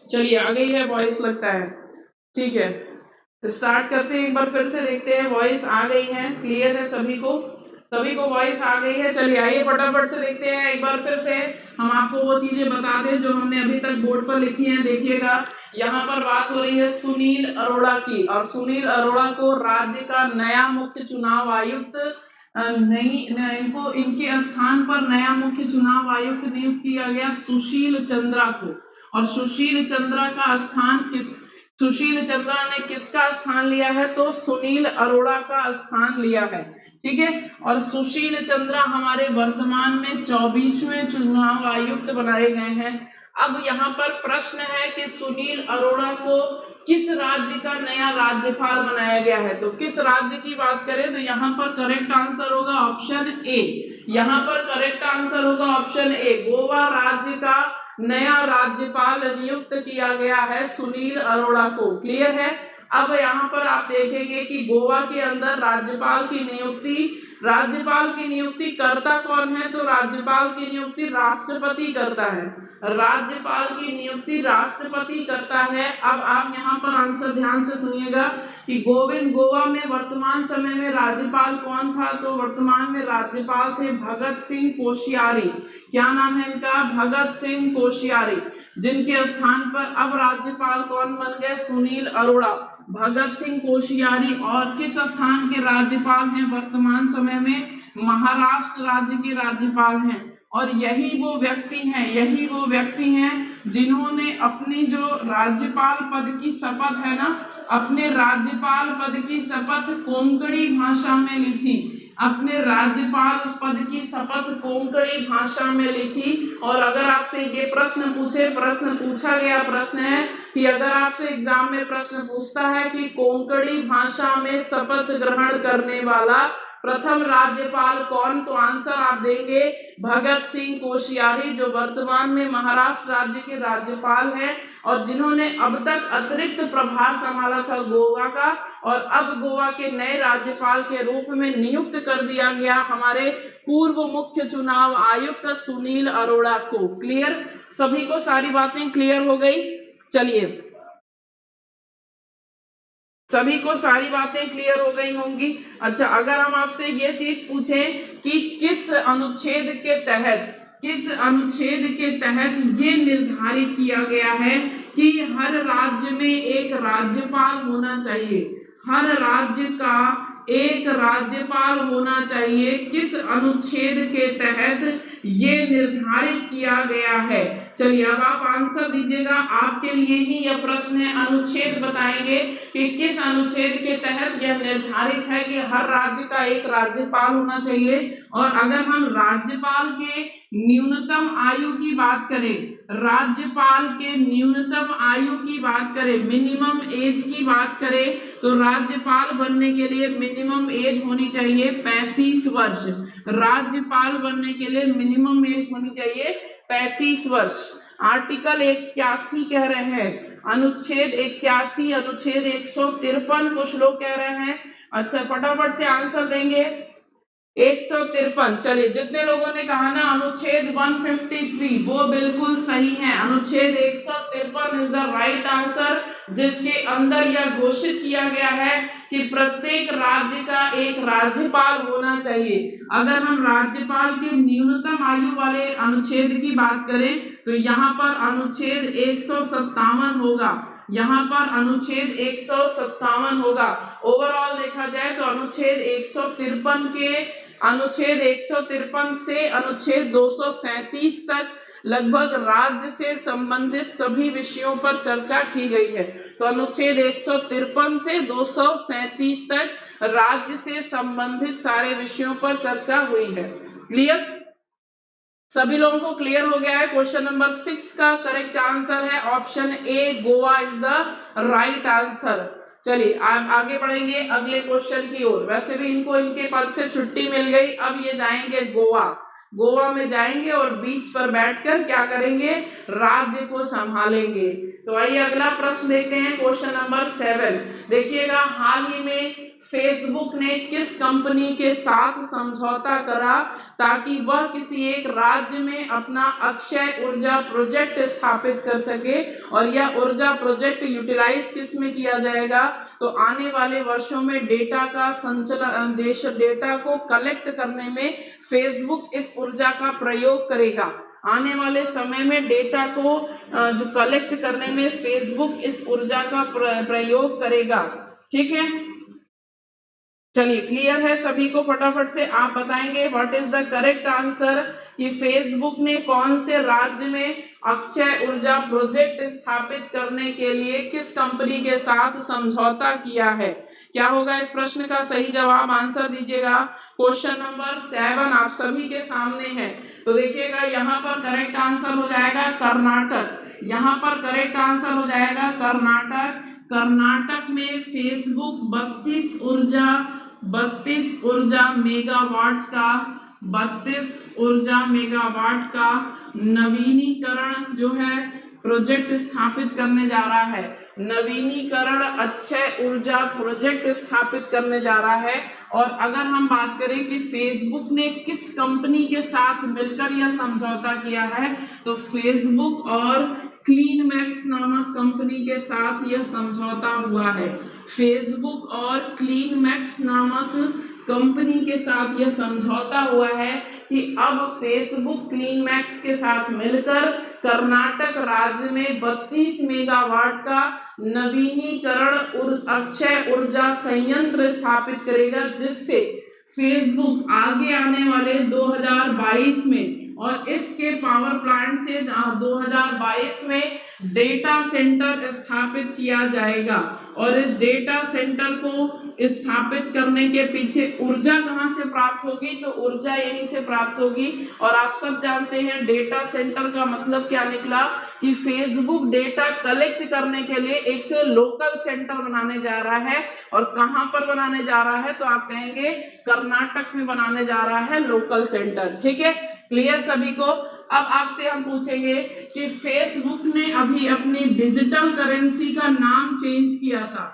चलिए आ गई है वॉइस लगता है। ठीक है, स्टार्ट करते हैं। एक बार फिर से देखते हैं, वॉइस आ गई है, क्लियर है सभी को? सभी को वॉइस आ गई है? चलिए आइए फटाफट से देखते हैं एक बार फिर से। हम आपको वो चीजें बता दें जो हमने अभी तक बोर्ड पर लिखी हैं। देखिएगा, यहाँ पर बात हो रही है सुनील अरोड़ा की, और सुनील अरोड़ा को राज्य का नया मुख्य चुनाव आयुक्त इनको इनके स्थान पर नया मुख्य चुनाव आयुक्त नियुक्त किया गया सुशील चंद्रा को। और सुशील चंद्रा का स्थान सुशील चंद्रा ने किसका स्थान लिया है? तो सुनील अरोड़ा का स्थान लिया है। ठीक है, और सुशील चंद्रा हमारे वर्तमान में 24वें चुनाव आयुक्त बनाए गए हैं। अब यहाँ पर प्रश्न है कि सुनील अरोड़ा को किस राज्य का नया राज्यपाल बनाया गया है? तो किस राज्य की बात करें तो यहाँ पर करेक्ट आंसर होगा ऑप्शन ए। यहाँ पर करेक्ट आंसर होगा ऑप्शन ए, गोवा राज्य का नया राज्यपाल नियुक्त किया गया है सुनील अरोड़ा को। क्लियर है? अब यहाँ पर आप देखेंगे कि गोवा के अंदर राज्यपाल की नियुक्ति करता कौन है? तो राज्यपाल की नियुक्ति राष्ट्रपति करता है। राज्यपाल की नियुक्ति राष्ट्रपति करता है। अब आप यहाँ पर आंसर ध्यान से सुनिएगा कि गोवा में वर्तमान समय में राज्यपाल कौन था? तो वर्तमान में राज्यपाल थे भगत सिंह कोश्यारी। क्या नाम है इनका? भगत सिंह कोश्यारी। जिनके स्थान पर अब राज्यपाल कौन बन गए? सुनील अरोड़ा। भगत सिंह कोश्यारी और किस स्थान के राज्यपाल हैं वर्तमान समय में? महाराष्ट्र राज्य के राज्यपाल हैं। और यही वो व्यक्ति हैं जिन्होंने अपनी जो राज्यपाल पद की शपथ है ना, अपने राज्यपाल पद की शपथ कोंकणी भाषा में ली थी। अपने राज्यपाल पद की शपथ कोंकणी भाषा में ली थी। और अगर आपसे ये प्रश्न पूछा गया प्रश्न है कि अगर आपसे एग्जाम में प्रश्न पूछता है कि कोंकणी भाषा में शपथ ग्रहण करने वाला प्रथम राज्यपाल कौन, तो आंसर आप देंगे भगत सिंह कोश्यारी, जो वर्तमान में महाराष्ट्र राज्य के राज्यपाल हैं और जिन्होंने अब तक अतिरिक्त प्रभार संभाला था गोवा का, और अब गोवा के नए राज्यपाल के रूप में नियुक्त कर दिया गया हमारे पूर्व मुख्य चुनाव आयुक्त सुनील अरोड़ा को। क्लियर? सभी को सारी बातें क्लियर हो गई? चलिए, सभी को सारी बातें क्लियर हो गई होंगी। अच्छा, अगर हम आपसे ये चीज पूछें कि किस अनुच्छेद के तहत ये निर्धारित किया गया है कि हर राज्य में एक राज्यपाल होना चाहिए, हर राज्य का एक राज्यपाल होना चाहिए, किस अनुच्छेद के तहत ये निर्धारित किया गया है? चलिए, अब आप आंसर दीजिएगा। आपके लिए ही यह प्रश्न है, अनुच्छेद बताएंगे कि किस अनुच्छेद के तहत यह निर्धारित है कि हर राज्य का एक राज्यपाल होना चाहिए। और अगर हम राज्यपाल के न्यूनतम आयु की बात करें, राज्यपाल के न्यूनतम आयु की बात करें, मिनिमम एज की बात करें, तो राज्यपाल बनने के लिए मिनिमम एज होनी चाहिए 35 वर्ष। राज्यपाल बनने के लिए मिनिमम एज होनी चाहिए 35 वर्ष। आर्टिकल 81 कह रहे हैं, अनुच्छेद 81, अनुच्छेद 153 कुछ लोग कह रहे हैं। अच्छा, फटाफट से आंसर देंगे। 153। चलिए, जितने लोगों ने कहा ना अनुच्छेद 153 वो बिल्कुल सही है। अनुच्छेद 153 इज द राइट आंसर, जिसके अंदर यह घोषित किया गया है कि प्रत्येक राज्य का एक राज्यपाल होना चाहिए। अगर हम राज्यपाल की न्यूनतम आयु वाले अनुच्छेद की बात करें तो यहाँ पर अनुच्छेद 157 होगा, यहाँ पर अनुच्छेद 157 होगा। ओवरऑल देखा जाए तो अनुच्छेद 153 से अनुच्छेद 237 तक लगभग राज्य से संबंधित सभी विषयों पर चर्चा की गई है। तो अनुच्छेद 153 से 237 तक राज्य से संबंधित सारे विषयों पर चर्चा हुई है। क्लियर? सभी लोगों को क्लियर हो गया है? क्वेश्चन नंबर 6 का करेक्ट आंसर है option A, Goa is the right answer. चलिए, आप आगे बढ़ेंगे अगले क्वेश्चन की ओर। वैसे भी इनको इनके पद से छुट्टी मिल गई, अब ये जाएंगे गोवा में जाएंगे और बीच पर बैठकर क्या करेंगे? राज्य को संभालेंगे। तो आइए अगला प्रश्न देखते हैं, क्वेश्चन नंबर 7। देखिएगा, हाल ही में फेसबुक ने किस कंपनी के साथ समझौता करा ताकि वह किसी एक राज्य में अपना अक्षय ऊर्जा प्रोजेक्ट स्थापित कर सके, और यह ऊर्जा प्रोजेक्ट यूटिलाइज किस में किया जाएगा? तो आने वाले वर्षों में डेटा का संचलन, डेटा को कलेक्ट करने में फेसबुक इस ऊर्जा का प्रयोग करेगा। आने वाले समय में डेटा को जो कलेक्ट करने में फेसबुक इस ऊर्जा का प्रयोग करेगा। ठीक है, चलिए, क्लियर है सभी को? फटाफट से आप बताएंगे what is the correct answer कि फेसबुक ने कौन से राज्य में अक्षय ऊर्जा प्रोजेक्ट स्थापित करने के लिए किस कंपनी के साथ समझौता किया है। क्या होगा इस प्रश्न का सही जवाब? आंसर दीजिएगा। क्वेश्चन नंबर 7 आप सभी के सामने है। तो देखिएगा, यहाँ पर करेक्ट आंसर हो जाएगा कर्नाटक। यहाँ पर करेक्ट आंसर हो जाएगा कर्नाटक। कर्नाटक में फेसबुक 32 ऊर्जा मेगावाट का नवीनीकरण जो है प्रोजेक्ट स्थापित करने जा रहा है। नवीनीकरण अक्षय ऊर्जा प्रोजेक्ट स्थापित करने जा रहा है। और अगर हम बात करें कि फेसबुक ने किस कंपनी के साथ मिलकर यह समझौता किया है, तो फेसबुक और क्लीनमैक्स नामक कंपनी के साथ यह समझौता हुआ है। फेसबुक और क्लीनमैक्स नामक कंपनी के साथ यह समझौता हुआ है कि अब फेसबुक क्लीनमैक्स के साथ मिलकर कर्नाटक राज्य में 32 मेगावाट का नवीनीकरण अक्षय ऊर्जा संयंत्र स्थापित करेगा, जिससे फेसबुक आगे आने वाले 2022 में और इसके पावर प्लांट से 2022 में डेटा सेंटर स्थापित किया जाएगा। और इस डेटा सेंटर को स्थापित करने के पीछे ऊर्जा कहां से प्राप्त होगी, तो ऊर्जा यहीं से प्राप्त होगी। और आप सब जानते हैं डेटा सेंटर का मतलब क्या निकला कि फेसबुक डेटा कलेक्ट करने के लिए एक लोकल सेंटर बनाने जा रहा है। और कहां पर बनाने जा रहा है, तो आप कहेंगे कर्नाटक में बनाने जा रहा है लोकल सेंटर। ठीक है, क्लियर सभी को। अब आपसे हम पूछेंगे कि फेसबुक ने अभी अपनी डिजिटल करेंसी का नाम चेंज किया था।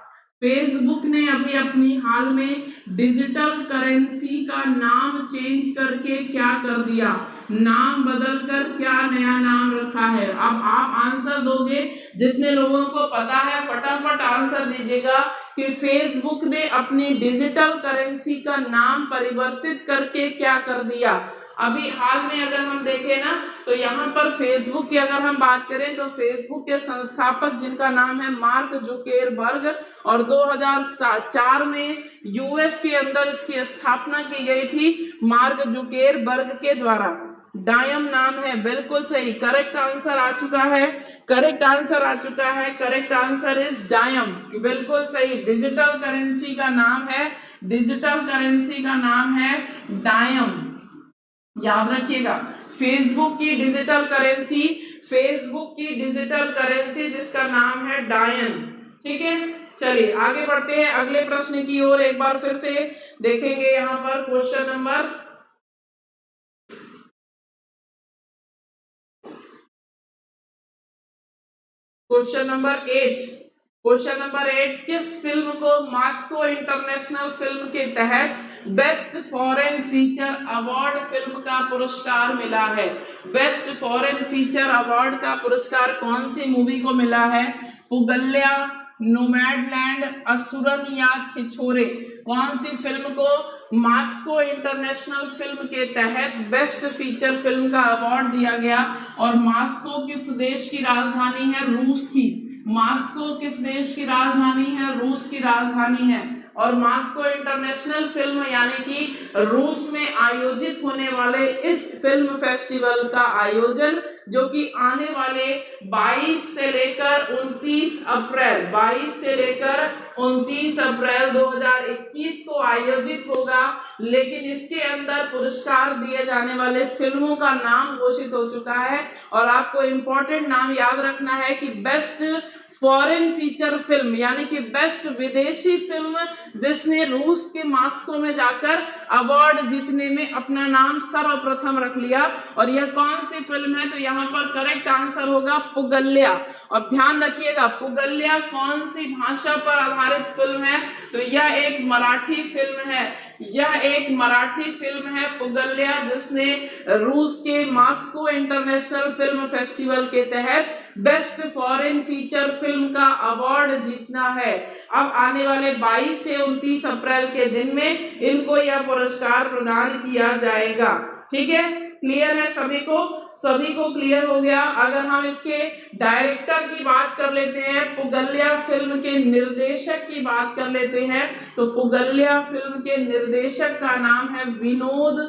फेसबुक ने अभी अपनी हाल में डिजिटल करेंसी का नाम चेंज करके क्या कर दिया, नाम बदलकर क्या नया नाम रखा है। अब आप आंसर दोगे, जितने लोगों को पता है फटाफट आंसर दीजिएगा कि फेसबुक ने अपनी डिजिटल करेंसी का नाम परिवर्तित करके क्या कर दिया। अभी हाल में अगर हम देखें ना, तो यहाँ पर फेसबुक की अगर हम बात करें तो फेसबुक के संस्थापक जिनका नाम है मार्क जुकेरबर्ग, और 2004 में यूएस के अंदर इसकी स्थापना की गई थी मार्क जुकेरबर्ग के द्वारा। डायम नाम है, बिल्कुल सही, करेक्ट आंसर आ चुका है, करेक्ट आंसर आ चुका है, करेक्ट आंसर इज डायम, बिल्कुल सही। डिजिटल करेंसी का नाम है, डिजिटल करेंसी का नाम है डायम, याद रखिएगा। फेसबुक की डिजिटल करेंसी, फेसबुक की डिजिटल करेंसी जिसका नाम है डायन। ठीक है, चलिए आगे बढ़ते हैं अगले प्रश्न की ओर। एक बार फिर से देखेंगे यहाँ पर क्वेश्चन नंबर 8। क्वेश्चन नंबर 8, किस फिल्म को मॉस्को इंटरनेशनल फिल्म के तहत best foreign feature award film का पुरस्कार मिला है। बेस्ट फॉरेन फीचर अवार्ड का पुरस्कार कौन सी मूवी को मिला है? पुगल्या, नोमैडलैंड, असुरन या छिछोरे। कौन सी फिल्म को मॉस्को इंटरनेशनल फिल्म के तहत बेस्ट फीचर फिल्म का अवार्ड दिया गया? और मॉस्को किस देश की राजधानी है? रूस की। मॉस्को किस देश की राजधानी है? रूस की राजधानी है। और मॉस्को इंटरनेशनल फिल्म यानी कि रूस में आयोजित होने वाले इस फिल्म फेस्टिवल का आयोजन जो कि आने वाले 22 से लेकर 29 अप्रैल 2021 को आयोजित होगा। लेकिन इसके अंदर पुरस्कार दिए जाने वाले फिल्मों का नाम घोषित हो चुका है। और आपको इंपॉर्टेंट नाम याद रखना है कि बेस्ट फॉरेन फीचर फिल्म यानी कि बेस्ट विदेशी फिल्म जिसने रूस के मॉस्को में जाकर अवार्ड जीतने में अपना नाम सर्वप्रथम रख लिया। और यह कौन सी फिल्म है? तो यहाँ पर करेक्ट आंसर होगा पुगल्या। और ध्यान रखिएगा, पुगल्या कौन सी भाषा पर आधारित फिल्म है? तो यह एक मराठी फिल्म है। यह एक मराठी फिल्म है पुगल्या, जिसने रूस के मॉस्को इंटरनेशनल फिल्म फेस्टिवल के तहत बेस्ट फॉरेन फीचर फिल्म का अवार्ड जीतना है। अब आने वाले 22 से 29 अप्रैल के दिन में इनको यह पुरस्कार प्रदान किया जाएगा। ठीक है, क्लियर है सभी को? सभी को क्लियर हो गया। अगर हम इसके डायरेक्टर की बात कर लेते हैं, पुगल्या फिल्म के निर्देशक की बात कर लेते हैं, तो पुगल्या फिल्म के निर्देशक का नाम है विनोद।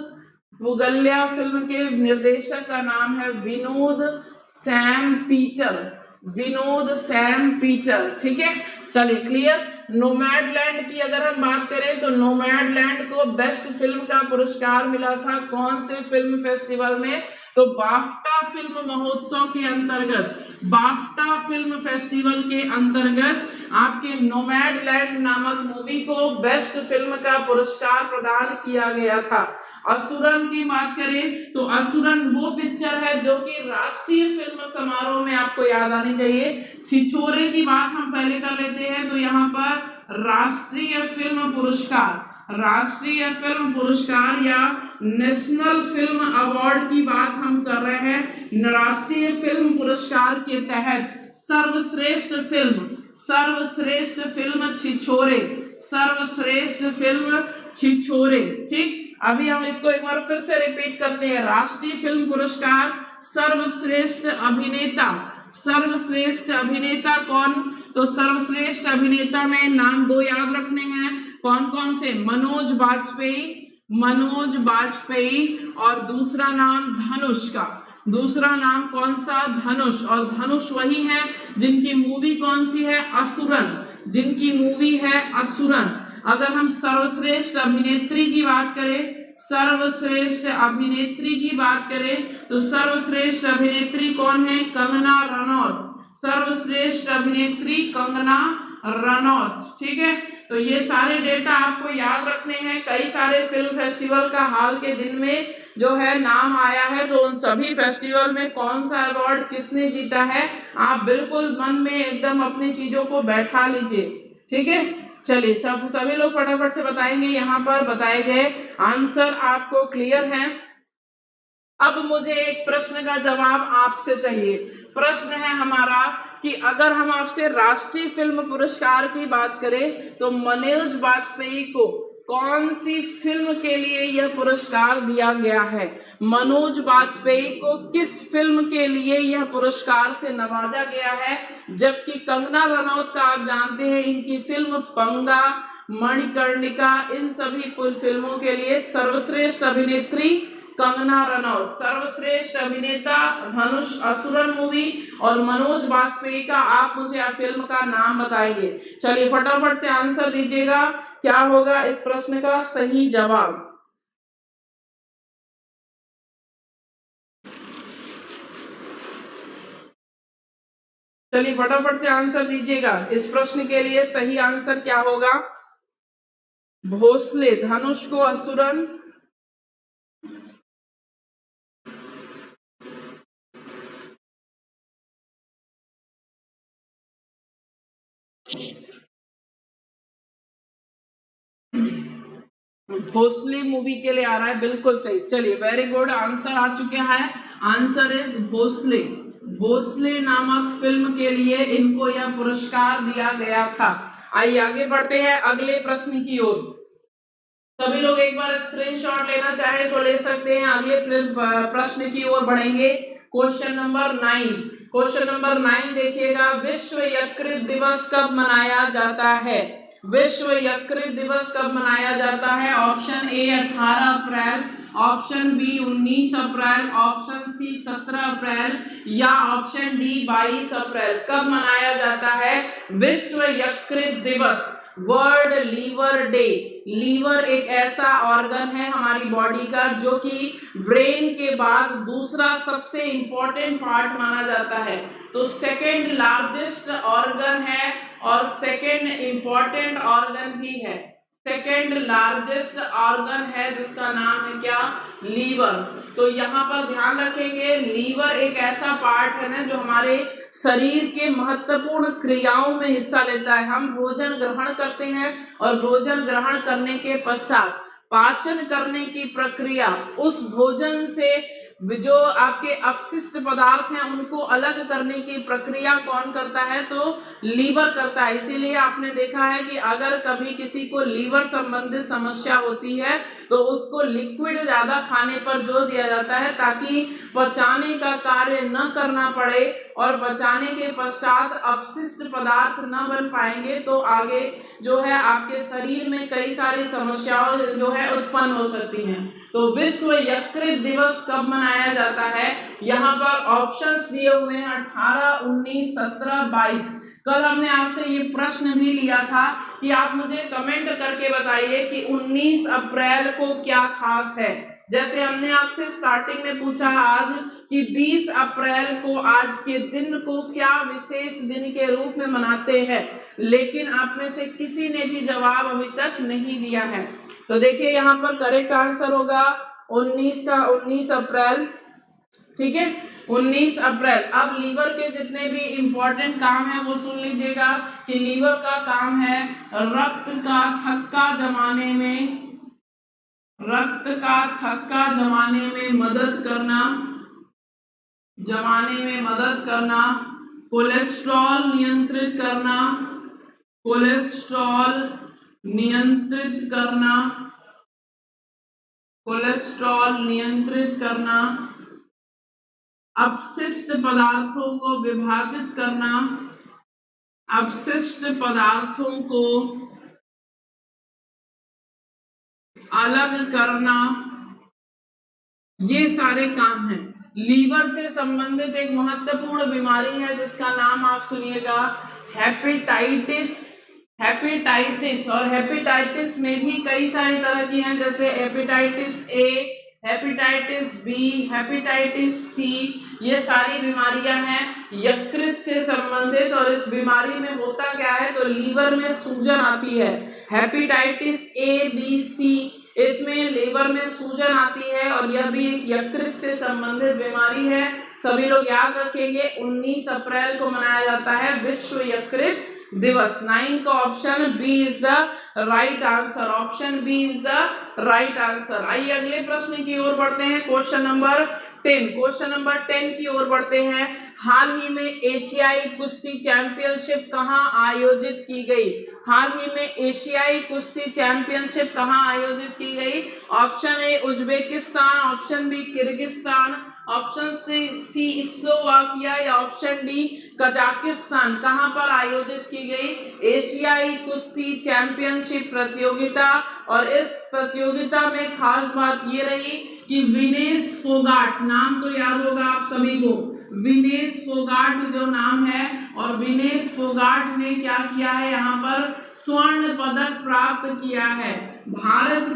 पुगल्या फिल्म के निर्देशक का नाम है Vinod Sam Peter. Vinod Sam Peter. ठीक है, चलिए क्लियर। नोमैडलैंड की अगर हम बात करें तो नोमैडलैंड को बेस्ट फिल्म का पुरस्कार मिला था कौन से फिल्म फेस्टिवल में? तो बाफ्टा फिल्म महोत्सव के अंतर्गत, बाफ्टा फिल्म फेस्टिवल के अंतर्गत आपके नोमैडलैंड नामक मूवी को बेस्ट फिल्म का पुरस्कार प्रदान किया गया था। असुरन की बात करें तो असुरन वो पिक्चर है जो कि राष्ट्रीय फिल्म समारोह में आपको याद आनी चाहिए। छिछोरे की बात हम पहले कर लेते हैं, तो यहाँ पर राष्ट्रीय फिल्म पुरस्कार, राष्ट्रीय फिल्म पुरस्कार या नेशनल फिल्म अवार्ड की बात हम कर रहे हैं। राष्ट्रीय फिल्म पुरस्कार के तहत सर्वश्रेष्ठ फिल्म, सर्वश्रेष्ठ फिल्म छिछोरे, सर्वश्रेष्ठ फिल्म छिछोरे। ठीक, अभी हम इसको एक बार फिर से रिपीट करते हैं। राष्ट्रीय फिल्म पुरस्कार सर्वश्रेष्ठ अभिनेता, सर्वश्रेष्ठ अभिनेता कौन? तो सर्वश्रेष्ठ अभिनेता में नाम दो याद रखने हैं, कौन कौन से? मनोज बाजपेयी, मनोज बाजपेयी, और दूसरा नाम धनुष का, दूसरा नाम कौन सा? धनुष। और धनुष वही है जिनकी मूवी कौन सी है? असुरन, जिनकी मूवी है असुरन। अगर हम सर्वश्रेष्ठ अभिनेत्री की बात करें, सर्वश्रेष्ठ अभिनेत्री की बात करें तो सर्वश्रेष्ठ अभिनेत्री कौन है? कंगना रनौत, सर्वश्रेष्ठ अभिनेत्री कंगना रनौत। ठीक है, तो ये सारे डेटा आपको याद रखने हैं। कई सारे फिल्म फेस्टिवल का हाल के दिन में जो है नाम आया है, तो उन सभी फेस्टिवल में कौन सा अवार्ड किसने जीता है, आप बिल्कुल मन में एकदम अपनी चीजों को बैठा लीजिए। ठीक है, चलिए सभी लोग फटाफट से बताएंगे। यहाँ पर बताए गए आंसर आपको क्लियर हैं। अब मुझे एक प्रश्न का जवाब आपसे चाहिए। प्रश्न है हमारा कि अगर हम आपसे राष्ट्रीय फिल्म पुरस्कार की बात करें तो मनोज बाजपेयी को कौन सी फिल्म के लिए यह पुरस्कार दिया गया है? मनोज बाजपेयी को किस फिल्म के लिए यह पुरस्कार से नवाजा गया है? जबकि कंगना रनौत का आप जानते हैं इनकी फिल्म पंगा, मणिकर्णिका, इन सभी फिल्मों के लिए सर्वश्रेष्ठ अभिनेत्री कंगना रनौत, सर्वश्रेष्ठ अभिनेता धनुष असुरन मूवी, और मनोज बाजपेयी का आप मुझे फिल्म का नाम बताएंगे। चलिए फटाफट से आंसर दीजिएगा, क्या होगा इस प्रश्न का सही जवाब? चलिए फटाफट से आंसर दीजिएगा, इस प्रश्न के लिए सही आंसर क्या होगा? भोसले, धनुष को असुरन, भोसले मूवी के लिए आ रहा है, बिल्कुल सही। चलिए वेरी गुड, आंसर आ चुके हैं। आंसर इज भोसले, भोसले नामक फिल्म के लिए इनको यह पुरस्कार दिया गया था। आइए आगे बढ़ते हैं अगले प्रश्न की ओर। सभी लोग एक बार स्क्रीनशॉट लेना चाहे तो ले सकते हैं। अगले प्रश्न की ओर बढ़ेंगे। क्वेश्चन नंबर 9, क्वेश्चन नंबर 9 देखिएगा। विश्व यकृत दिवस कब मनाया जाता है? विश्व यकृत दिवस कब मनाया जाता है? Option A 18 April, option B 19 April, option C 17 April, या ऑप्शन डी 22 अप्रैल। कब मनाया जाता है विश्व यकृत दिवस? World liver day. लीवर एक ऐसा ऑर्गन है हमारी बॉडी का जो कि ब्रेन के बाद दूसरा सबसे इंपॉर्टेंट पार्ट माना जाता है। तो सेकेंड लार्जेस्ट ऑर्गन है और सेकेंड इंपॉर्टेंट ऑर्गन भी है। सेकेंड लार्जेस्ट ऑर्गन है जिसका नाम है क्या? लीवर। तो यहाँ पर ध्यान रखेंगे, लीवर एक ऐसा पार्ट है ना जो हमारे शरीर के महत्वपूर्ण क्रियाओं में हिस्सा लेता है। हम भोजन ग्रहण करते हैं और भोजन ग्रहण करने के पश्चात पाचन करने की प्रक्रिया, उस भोजन से जो आपके अपशिष्ट पदार्थ हैं उनको अलग करने की प्रक्रिया कौन करता है? तो लीवर करता है। इसीलिए आपने देखा है कि अगर कभी किसी को लीवर संबंधित समस्या होती है तो उसको लिक्विड ज्यादा खाने पर जोर दिया जाता है ताकि पचाने का कार्य न करना पड़े, और पचाने के पश्चात अपशिष्ट पदार्थ न बन पाएंगे तो आगे जो है आपके शरीर में कई सारी समस्याएं जो है उत्पन्न हो सकती हैं। तो विश्व यकृत दिवस कब मनाया जाता है? यहाँ पर ऑप्शंस दिए हुए हैं 18, 19, 17, 22। कल हमने आपसे ये प्रश्न भी लिया था कि आप मुझे कमेंट करके बताइए कि 19 अप्रैल को क्या खास है। जैसे हमने आपसे स्टार्टिंग में पूछा आज कि 20 अप्रैल को आज के दिन को क्या विशेष दिन के रूप में मनाते हैं, लेकिन आप में से किसी ने भी जवाब अभी तक नहीं दिया है। तो देखिए यहाँ पर करेक्ट आंसर होगा 19 अप्रैल। ठीक है, 19 अप्रैल। अब लीवर के जितने भी इंपॉर्टेंट काम है वो सुन लीजिएगा कि लीवर का काम है रक्त का थक्का जमाने में मदद करना, कोलेस्ट्रॉल नियंत्रित करना, अपशिष्ट पदार्थों को विभाजित करना, अपशिष्ट पदार्थों को अलग करना, ये सारे काम हैं। लीवर से संबंधित एक महत्वपूर्ण बीमारी है जिसका नाम आप सुनिएगा हेपेटाइटिस। और हेपेटाइटिस में भी कई सारी तरह की हैं, जैसे hepatitis A, hepatitis B, hepatitis C, ये सारी बीमारियां हैं यकृत से संबंधित। और इस बीमारी में होता क्या है, तो लीवर में सूजन आती है। हेपेटाइटिस ए बी सी, इसमें लीवर में सूजन आती है और यह भी एक यकृत से संबंधित बीमारी है। सभी लोग याद रखेंगे 19 अप्रैल को मनाया जाता है विश्व यकृत दिवस। 9 का option B is the right answer. Option B is the right answer. आइए अगले प्रश्न की ओर बढ़ते हैं, क्वेश्चन नंबर 10 की ओर बढ़ते हैं। हाल ही में एशियाई कुश्ती चैंपियनशिप कहां आयोजित की गई? हाल ही में एशियाई कुश्ती चैंपियनशिप कहां आयोजित की गई? Option A Uzbekistan, option B Kyrgyzstan, option C Slovakia या ऑप्शन डी कजाकिस्तान। कहां पर आयोजित की गई? एशियाई कुश्ती चैंपियनशिप प्रतियोगिता। और इस प्रतियोगिता में खास बात ये रही कि विनेश फोगाट, नाम तो याद होगा आप सभी को, विनेश फोगाट जो नाम है, और विनेश फोगाट ने क्या किया है, यहाँ पर स्वर्ण पदक प्राप्त किया है। भारत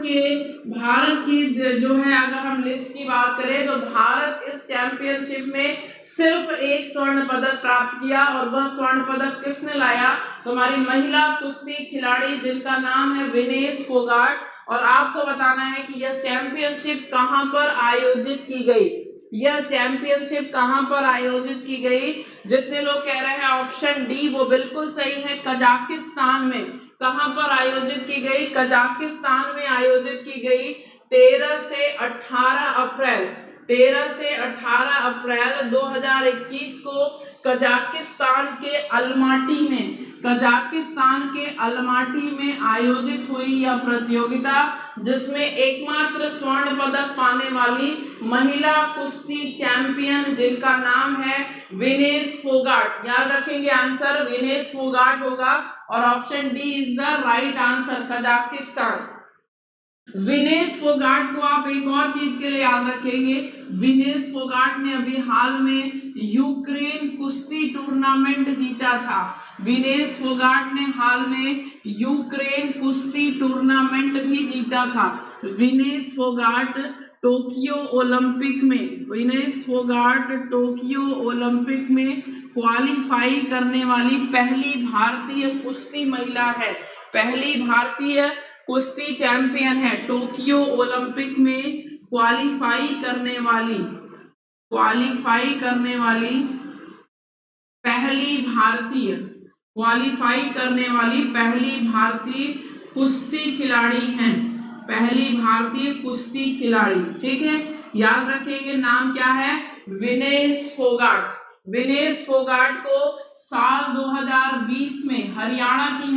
की जो है, अगर हम लिस्ट की बात करें तो भारत इस चैंपियनशिप में सिर्फ एक स्वर्ण पदक प्राप्त किया, और वह स्वर्ण पदक किसने लाया? तो हमारी महिला कुश्ती खिलाड़ी जिनका नाम है विनेश फोगाट। और आपको बताना है कि यह चैंपियनशिप कहां पर आयोजित की गई। यह चैंपियनशिप कहां पर आयोजित की गई? जितने लोग कह रहे हैं ऑप्शन डी वो बिल्कुल सही है, कजाकिस्तान में। कहां पर आयोजित की गई? कजाकिस्तान में आयोजित की गई। 13 से 18 अप्रैल 2021 को कजाकिस्तान के अलमाटी में आयोजित हुई यह प्रतियोगिता, जिसमें एकमात्र स्वर्ण पदक पाने वाली महिला कुश्ती चैंपियन जिनका नाम है विनेश फोगाट। याद रखेंगे आंसर विनेश फोगाट होगा, और option D is the right answer, Kazakhstan. Vinesh Phogat को आप एक और चीज के लिए याद रखेंगे, विनेश फोगाट ने अभी हाल में यूक्रेन कुश्ती टूर्नामेंट जीता था। विनेश फोगाट ने हाल में यूक्रेन कुश्ती टूर्नामेंट भी जीता था। विनेश फोगाट टोक्यो ओलंपिक में क्वालिफाई करने वाली पहली भारतीय कुश्ती महिला है, पहली भारतीय कुश्ती चैंपियन है। टोक्यो ओलंपिक में क्वालिफाई करने वाली पहली भारतीय कुश्ती खिलाड़ी हैं, पहली भारतीय कुश्ती खिलाड़ी। ठीक है, याद रखेंगे नाम क्या है, विनेश फोगाट। विनेश फोगाट को साल 2020 में हरियाणा की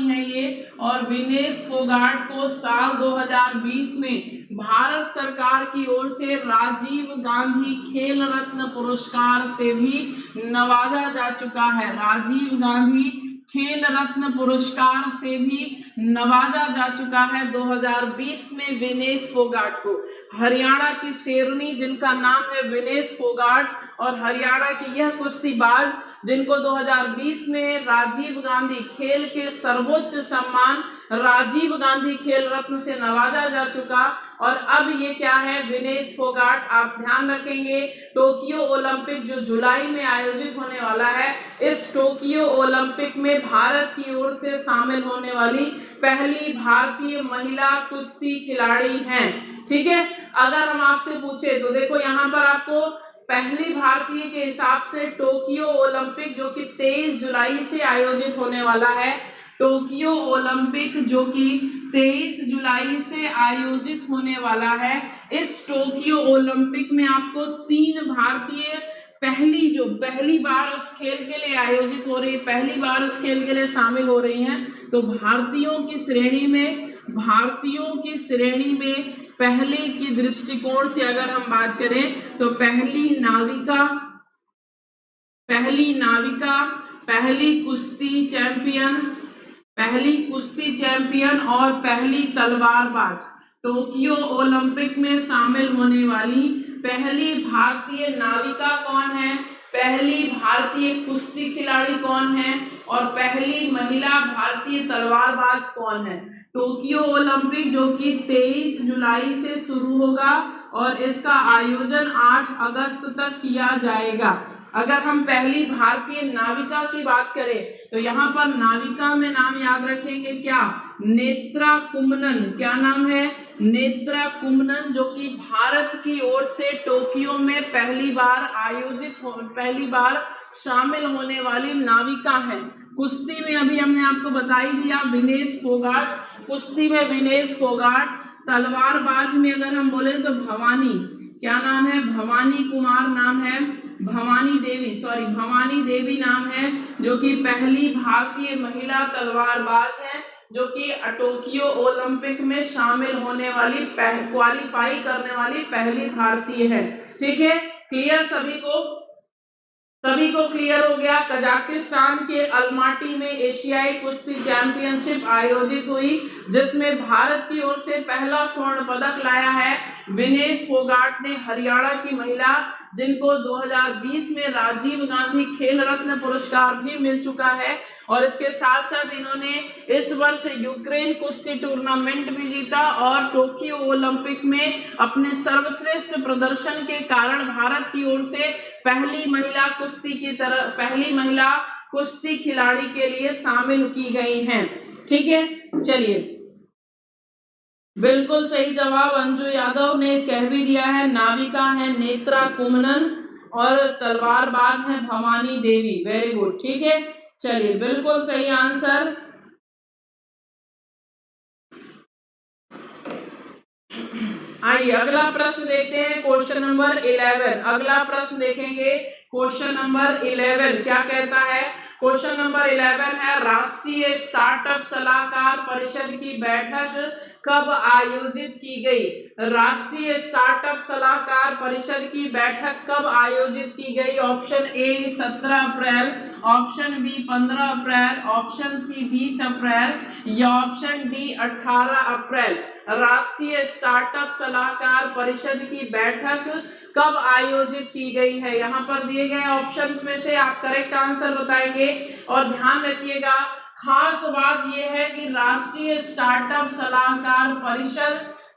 है ये, और विनेश फोगाट को साल 2020 में भारत सरकार की ओर से राजीव गांधी खेल रत्न पुरस्कार से भी नवाजा जा चुका है। राजीव गांधी खेल रत्न पुरस्कार से भी नवाजा जा चुका है 2020 में विनेश फोगाट को। हरियाणा की शेरनी जिनका नाम है विनेश फोगाट, और हरियाणा की यह कुश्तीबाज जिनको 2020 में राजीव गांधी खेल के सर्वोच्च सम्मान राजीव गांधी खेल रत्न से नवाजा जा चुका। और अब ये क्या है, विनेश फोगाट। आप ध्यान रखेंगे टोक्यो ओलंपिक जो जुलाई में आयोजित होने वाला है, इस टोक्यो ओलंपिक में भारत की ओर से शामिल होने वाली पहली भारतीय महिला कुश्ती खिलाड़ी हैं। ठीक है, अगर हम आपसे पूछे तो देखो यहाँ पर आपको पहली भारतीय के हिसाब से टोक्यो ओलंपिक जो कि 23 जुलाई से आयोजित होने वाला है, टोक्यो ओलंपिक जो कि 23 जुलाई से आयोजित होने वाला है, इस टोक्यो ओलंपिक में आपको 3 भारतीय पहली बार उस खेल के लिए आयोजित हो रही है, पहली बार उस खेल के लिए शामिल हो रही हैं। तो भारतीयों की श्रेणी में पहले की दृष्टिकोण से अगर हम बात करें तो पहली नाविका, पहली कुश्ती चैंपियन और पहली तलवारबाज, टोक्यो ओलंपिक में शामिल होने वाली पहली भारतीय नाविका कौन है, पहली भारतीय कुश्ती खिलाड़ी कौन है और पहली महिला भारतीय तलवारबाज कौन है। टोक्यो ओलंपिक जो कि 23 जुलाई से शुरू होगा और इसका आयोजन 8 अगस्त तक किया जाएगा। अगर हम पहली भारतीय नाविका की बात करें तो यहाँ पर नाविका में नाम याद रखेंगे क्या, नेत्रा कुम्मनन। क्या नाम है, नेत्रा कुम्मनन, जो कि भारत की ओर से टोक्यो में पहली बार शामिल होने वाली नाविका है। कुश्ती में अभी हमने आपको बता ही दिया विनेश फोगाट, कुश्ती में विनेश फोगाट। तलवारबाज में अगर हम बोले तो भवानी, क्या नाम है, भवानी कुमार नाम है, भवानी देवी नाम है, जो कि पहली भारतीय महिला तलवारबाज है, जो कि टोक्यो ओलंपिक में शामिल होने वाली क्वालिफाई करने वाली पहली भारतीय है। ठीक है, क्लियर सभी को क्लियर हो गया। कजाकिस्तान के अलमाटी में एशियाई कुश्ती चैंपियनशिप आयोजित हुई, जिसमें भारत की ओर से पहला स्वर्ण पदक लाया है विनेश फोगाट ने, हरियाणा की महिला, जिनको 2020 में राजीव गांधी खेल रत्न पुरस्कार भी मिल चुका है। और इसके साथ साथ इन्होंने इस वर्ष यूक्रेन कुश्ती टूर्नामेंट भी जीता और टोक्यो ओलंपिक में अपने सर्वश्रेष्ठ प्रदर्शन के कारण भारत की ओर से पहली महिला कुश्ती खिलाड़ी के लिए शामिल की गई हैं। ठीक है, चलिए, बिल्कुल सही जवाब अंजू यादव ने कह भी दिया है, नाविका है नेत्रा कुम्मनन और तलवारबाज है भवानी देवी। Very good. ठीक है, चलिए, बिल्कुल सही आंसर। आइए अगला प्रश्न देखते हैं, क्वेश्चन नंबर 11। अगला प्रश्न देखेंगे, क्वेश्चन नंबर 11 क्या कहता है। क्वेश्चन नंबर 11 है, राष्ट्रीय स्टार्टअप सलाहकार परिषद की बैठक कब आयोजित की गई। राष्ट्रीय स्टार्टअप सलाहकार परिषद की बैठक कब आयोजित की गई। Option A 17 April, option B 15 April, option C 20 April या ऑप्शन डी 18 अप्रैल। राष्ट्रीय स्टार्टअप सलाहकार परिषद की बैठक कब आयोजित की गई है। यहाँ पर दिए गए ऑप्शंस में से आप करेक्ट आंसर बताएंगे। और ध्यान रखिएगा, खास बात यह है कि राष्ट्रीय स्टार्टअप सलाहकार परिषद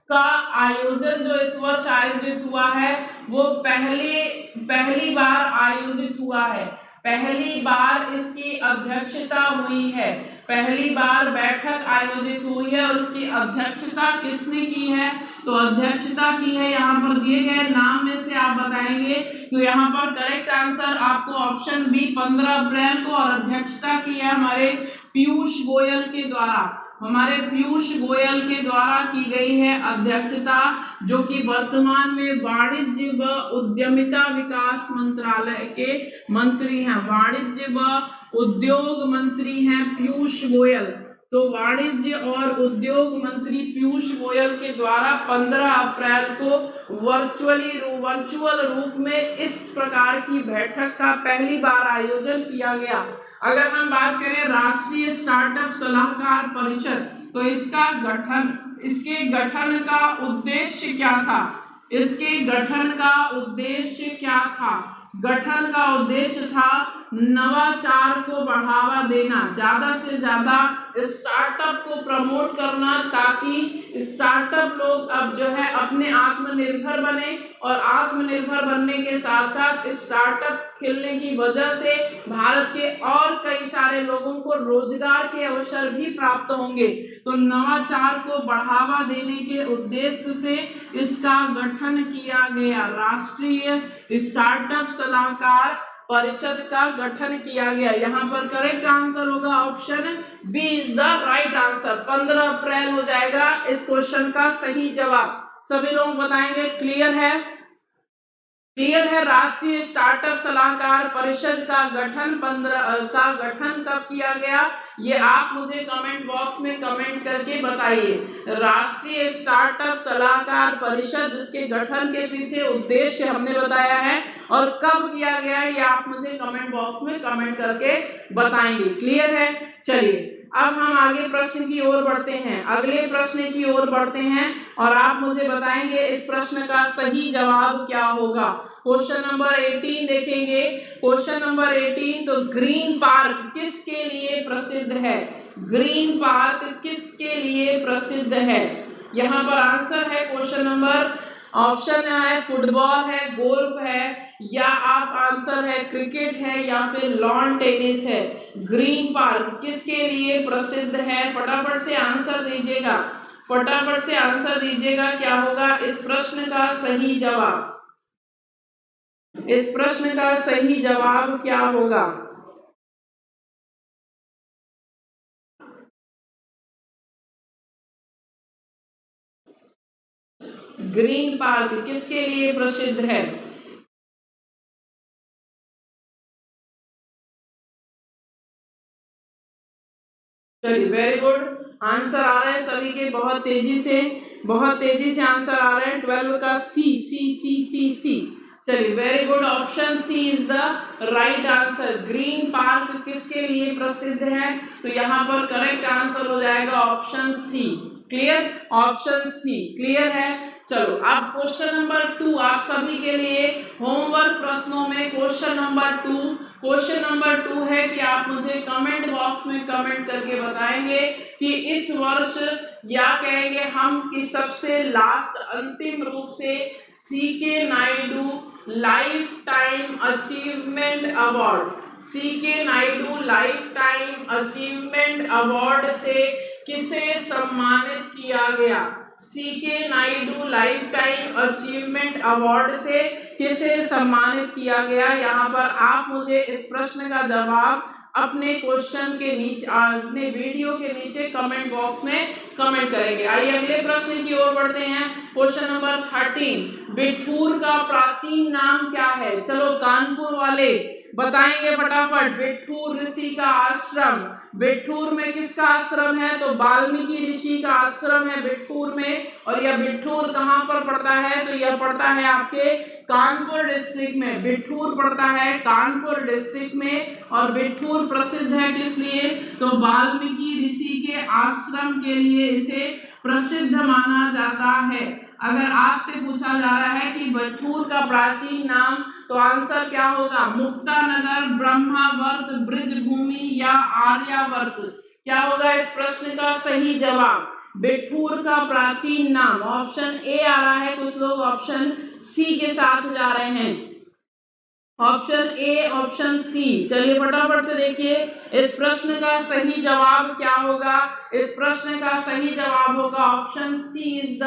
का आयोजन जो इस वर्ष आयोजित हुआ है वो पहली बार आयोजित हुआ है, पहली बार इसकी अध्यक्षता हुई है, पहली बार बैठक आयोजित हुई है। और उसकी अध्यक्षता किसने की है, तो अध्यक्षता की है, यहाँ पर दिए गए नाम में से आप बताएंगे। तो यहाँ पर करेक्ट आंसर आपको ऑप्शन बी 15 अप्रैल को, और अध्यक्षता की है हमारे पीयूष गोयल के द्वारा की गई है अध्यक्षता, जो कि वर्तमान में वाणिज्य व उद्यमिता विकास मंत्रालय के मंत्री हैं, वाणिज्य व उद्योग मंत्री हैं पीयूष गोयल। तो वाणिज्य और उद्योग मंत्री पीयूष गोयल के द्वारा 15 अप्रैल को वर्चुअल रूप में इस प्रकार की बैठक का पहली बार आयोजन किया गया। अगर हम बात करें राष्ट्रीय स्टार्टअप सलाहकार परिषद, तो इसके गठन का उद्देश्य क्या था, गठन का उद्देश्य था नवाचार को बढ़ावा देना, ज्यादा से ज्यादा स्टार्टअप को प्रमोट करना, ताकि स्टार्टअप लोग अब जो है अपने आत्मनिर्भर बने, और आत्मनिर्भर बनने के साथ साथ स्टार्टअप खिलने की वजह से भारत के और कई सारे लोगों को रोजगार के अवसर भी प्राप्त होंगे। तो नवाचार को बढ़ावा देने के उद्देश्य से इसका गठन किया गया, राष्ट्रीय स्टार्टअप सलाहकार परिषद का गठन किया गया। यहाँ पर करेक्ट आंसर होगा option B is the right answer. 15 April हो जाएगा इस क्वेश्चन का सही जवाब। सभी लोग बताएंगे क्लियर है? क्लियर है। राष्ट्रीय स्टार्टअप सलाहकार परिषद का गठन कब किया गया, ये आप मुझे कमेंट बॉक्स में कमेंट करके बताइए। राष्ट्रीय स्टार्टअप सलाहकार परिषद, जिसके गठन के पीछे उद्देश्य हमने बताया है और कब किया गया है, ये आप मुझे कमेंट बॉक्स में कमेंट करके बताएंगे। क्लियर है? चलिए अब हम आगे प्रश्न की ओर बढ़ते हैं, अगले प्रश्न की ओर बढ़ते हैं और आप मुझे बताएंगे इस प्रश्न का सही जवाब क्या होगा। क्वेश्चन नंबर 18 देखेंगे। क्वेश्चन नंबर 18, तो ग्रीन पार्क किसके लिए प्रसिद्ध है? ग्रीन पार्क किसके लिए प्रसिद्ध है? यहाँ पर आंसर है क्वेश्चन नंबर, ऑप्शन है फुटबॉल है, गोल्फ है, या आप आंसर है क्रिकेट है, या फिर लॉन टेनिस है। ग्रीन पार्क किसके लिए प्रसिद्ध है? फटाफट से आंसर दीजिएगा, फटाफट से आंसर दीजिएगा। क्या होगा इस प्रश्न का सही जवाब? इस प्रश्न का सही जवाब क्या होगा? ग्रीन पार्क किसके लिए प्रसिद्ध है? चलिए वेरी गुड, आंसर आ रहे हैं सभी के, बहुत तेजी से आंसर आ रहे हैं। 12 का सी सी सी सी सी। चलिए very good, option C is the right answer. Green park किसके लिए प्रसिद्ध है? तो यहाँ पर करेक्ट आंसर हो जाएगा option C. Clear? Option C clear है। चलो अब क्वेश्चन नंबर 2 आप सभी के लिए होमवर्क प्रश्नों में क्वेश्चन नंबर 2 है कि आप मुझे कमेंट बॉक्स में कमेंट करके बताएंगे कि इस वर्ष, या कहेंगे हम कि सबसे लास्ट अंतिम रूप से CK Naidu lifetime achievement award, CK Naidu lifetime achievement award से किसे सम्मानित किया गया? CK Naidu lifetime achievement award से किसे सम्मानित किया गया? यहाँ पर आप मुझे इस प्रश्न का जवाब अपने क्वेश्चन के नीचे, अपने वीडियो के नीचे कमेंट बॉक्स में कमेंट करेंगे। आइए अगले प्रश्न की ओर बढ़ते हैं। क्वेश्चन नंबर 13, बिठूर का प्राचीन नाम क्या है? चलो कानपुर वाले बताएंगे फटाफट। बिठूर ऋषि का आश्रम, बिठूर में किसका आश्रम है? तो वाल्मीकि ऋषि का आश्रम है बिठूर में। और यह बिठूर कहाँ पर पड़ता है? तो यह पड़ता है आपके कानपुर डिस्ट्रिक्ट में। बिठूर पड़ता है कानपुर डिस्ट्रिक्ट में। और बिठूर प्रसिद्ध है किस लिए? तो वाल्मीकि ऋषि के आश्रम के लिए इसे प्रसिद्ध माना जाता है। अगर आपसे पूछा जा रहा है कि बिठूर का प्राचीन नाम, तो आंसर क्या होगा? मुक्तानगर, ब्रह्मावर्त, ब्रिजभूमि या आर्यावर्त? क्या होगा इस प्रश्न का सही जवाब? बिठूर का प्राचीन नाम ऑप्शन ए आ रहा है, कुछ लोग ऑप्शन सी के साथ जा रहे हैं। Option A, option C. चलिए फटाफट से देखिए इस प्रश्न का सही जवाब क्या होगा? इस प्रश्न का सही जवाब होगा option C is the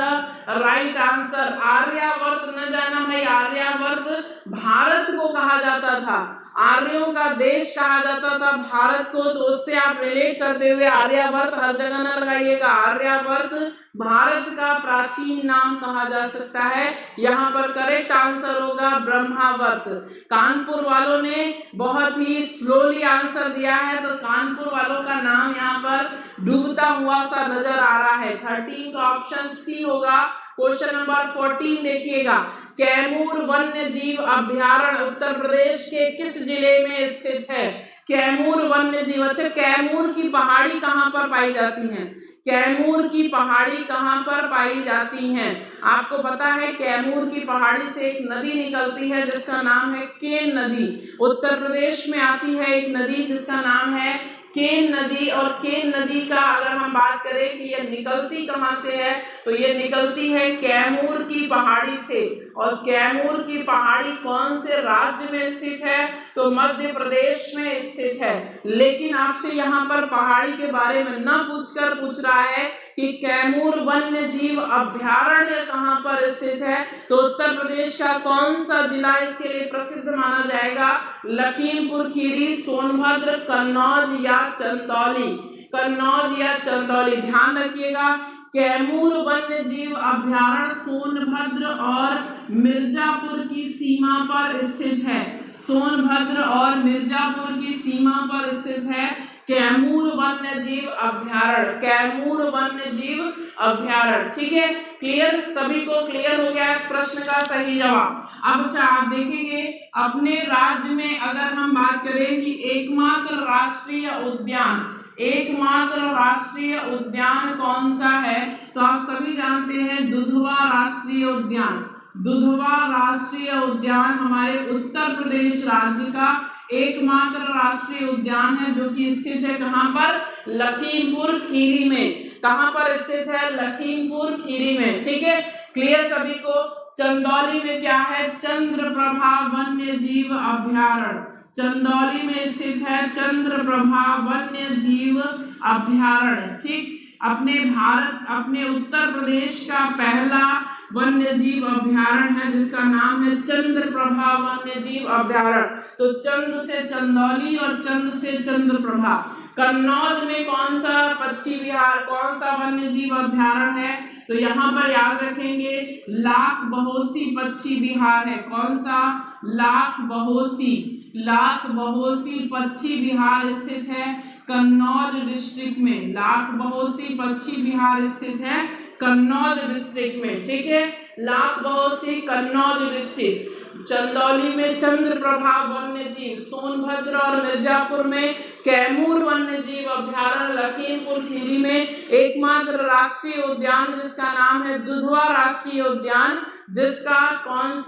right answer. Aryavart न जाना भाई, आर्यावर्त भारत को कहा जाता था, आर्यों का देश कहा जाता था भारत को। तो उससे आप रिलेट करते हुए आर्यावर्त हर जगह न लगाइएगा, आर्यावर्त भारत का प्राचीन नाम कहा जा सकता है। यहाँ पर करेक्ट आंसर होगा ब्रह्मावर्त। कानपुर वालों ने बहुत ही स्लोली आंसर दिया है, तो कानपुर वालों का नाम यहाँ पर डूबता हुआ सा नजर आ रहा है। 13 का ऑप्शन सी होगा क्वेश्चन नंबर 14 देखिएगा, कैमूर वन्य जीव अभयारण्य उत्तर प्रदेश के किस जिले में स्थित है? कैमूर वन्य जीव, अच्छा कैमूर की पहाड़ी कहाँ पर पाई जाती है? कैमूर की पहाड़ी कहाँ पर पाई जाती हैं? आपको पता है कैमूर की पहाड़ी से एक नदी निकलती है जिसका नाम है केन नदी। उत्तर प्रदेश में आती है एक नदी जिसका नाम है केन नदी। और केन नदी का अगर हम बात करें कि यह निकलती कहाँ से है, तो ये निकलती है कैमूर की पहाड़ी से। और कैमूर की पहाड़ी कौन से राज्य में स्थित है? तो मध्य प्रदेश में स्थित है। लेकिन आपसे यहाँ पर पहाड़ी के बारे में न पूछकर पूछ रहा है कि कैमूर वन्य जीव अभयारण्य कहाँ पर स्थित है। तो उत्तर प्रदेश का कौन सा जिला इसके लिए प्रसिद्ध माना जाएगा? लखीमपुर खीरी, सोनभद्र, कन्नौज या चंदौली। कन्नौज या चंदौली, ध्यान रखिएगा। कैमूर वन्य जीव अभयारण्य सोनभद्र और मिर्जापुर की सीमा पर स्थित है। सोनभद्र और मिर्जापुर की सीमा पर स्थित है कैमूर वन्य जीव अभयारण्य। कैमूर वन्य जीव अभयारण्य, ठीक है। क्लियर, सभी को क्लियर हो गया इस प्रश्न का सही जवाब। अब अच्छा आप देखेंगे अपने राज्य में अगर हम बात करें कि एकमात्र राष्ट्रीय उद्यान, एकमात्र राष्ट्रीय उद्यान कौन सा है, तो आप सभी जानते हैं दुधवा राष्ट्रीय उद्यान। दुधवा राष्ट्रीय उद्यान हमारे उत्तर प्रदेश राज्य का एकमात्र राष्ट्रीय उद्यान है जो कि स्थित है कहाँ पर? लखीमपुर खीरी में। कहाँ पर स्थित है? लखीमपुर खीरी में, ठीक है। क्लियर सभी को? चंदौली में क्या है? चंद्रप्रभा वन्य जीव अभयारण्य। चंदौली में स्थित है चंद्रप्रभा वन्य जीव अभयारण्य, ठीक। अपने उत्तर प्रदेश का पहला वन्य जीव अभयारण्य है जिसका नाम है चंद्रप्रभा वन्य जीव अभयारण्य। तो चंद्र से चंदौली और चंद्र से चंद्रप्रभा। कन्नौज में कौन सा पक्षी विहार, कौन सा वन्य जीव अभयारण्य है? तो यहाँ पर याद रखेंगे लाख बहोसी पक्षी विहार है। कौन सा? लाख बहोसी। लाख बहोसी पक्षी विहार स्थित है कन्नौज डिस्ट्रिक्ट में। लाख बहोसी पक्षी विहार स्थित है कन्नौज डिस्ट्रिक्ट में, ठीक है। लाख बहोसी कन्नौज डिस्ट्रिक्ट। चंदौली में चंद्रप्रभा वन्य जीव, सोनभद्र और मिर्जापुर में कैमूर वन्य जीव अभयारण्य, लखीमपुर खीरी में एकमात्र राष्ट्रीय उद्यान जिसका नाम है दुधवा राष्ट्रीय उद्यान, जिसका कौन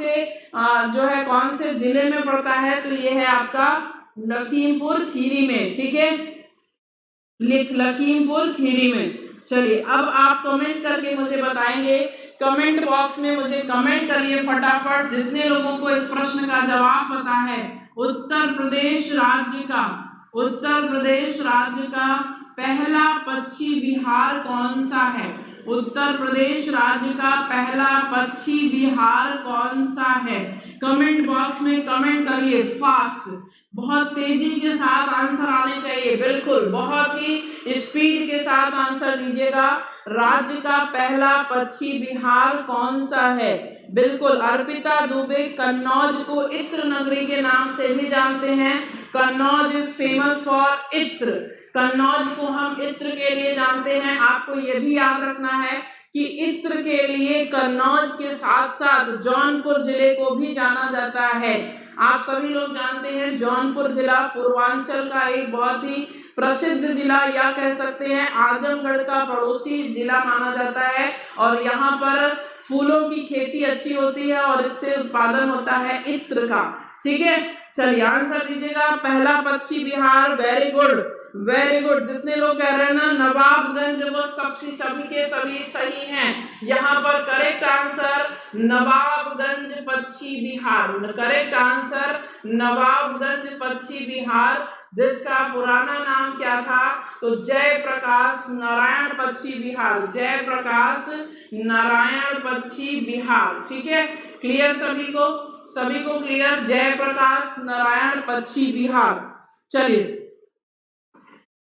से जिले में पड़ता है? तो ये है आपका लखीमपुर खीरी में, ठीक है। लखीमपुर खीरी में। चलिए अब आप कमेंट करके मुझे बताएंगे, कमेंट बॉक्स में मुझे कमेंट करिए फटाफट जितने लोगों को इस प्रश्न का जवाब पता है। उत्तर प्रदेश राज्य का पहला पक्षी विहार कौन सा है? उत्तर प्रदेश राज्य का पहला पक्षी विहार कौन सा है? कमेंट बॉक्स में कमेंट करिए फास्ट, बहुत तेजी के साथ आंसर आने चाहिए, बिल्कुल बहुत ही स्पीड के साथ आंसर दीजिएगा। राज्य का पहला पक्षी विहार कौन सा है? बिल्कुल अर्पिता दुबे कन्नौज को इत्र नगरी के नाम से भी जानते हैं। कन्नौज इज फेमस फॉर इत्र। कन्नौज को हम इत्र के लिए जानते हैं। आपको यह भी याद रखना है कि इत्र के लिए कन्नौज के साथ साथ जौनपुर जिले को भी जाना जाता है। आप सभी लोग जानते हैं जौनपुर जिला पूर्वांचल का एक बहुत ही प्रसिद्ध जिला या कह सकते हैं आजमगढ़ का पड़ोसी जिला माना जाता है। और यहाँ पर फूलों की खेती अच्छी होती है और इससे उत्पादन होता है इत्र का, ठीक है। चलिए आंसर दीजिएगा पहला पक्षी विहार। Very good, very good. जितने लोग कह रहे हैं ना नवाबगंज, वो सभी के सभी सही हैं। यहाँ पर करेक्ट आंसर नवाबगंज पक्षी विहार। करेक्ट आंसर नवाबगंज पक्षी विहार, जिसका पुराना नाम क्या था? तो जयप्रकाश नारायण पक्षी विहार। जयप्रकाश नारायण पक्षी विहार, ठीक है। क्लियर सभी को क्लियर? जयप्रकाश नारायण पक्षी विहार। चलिए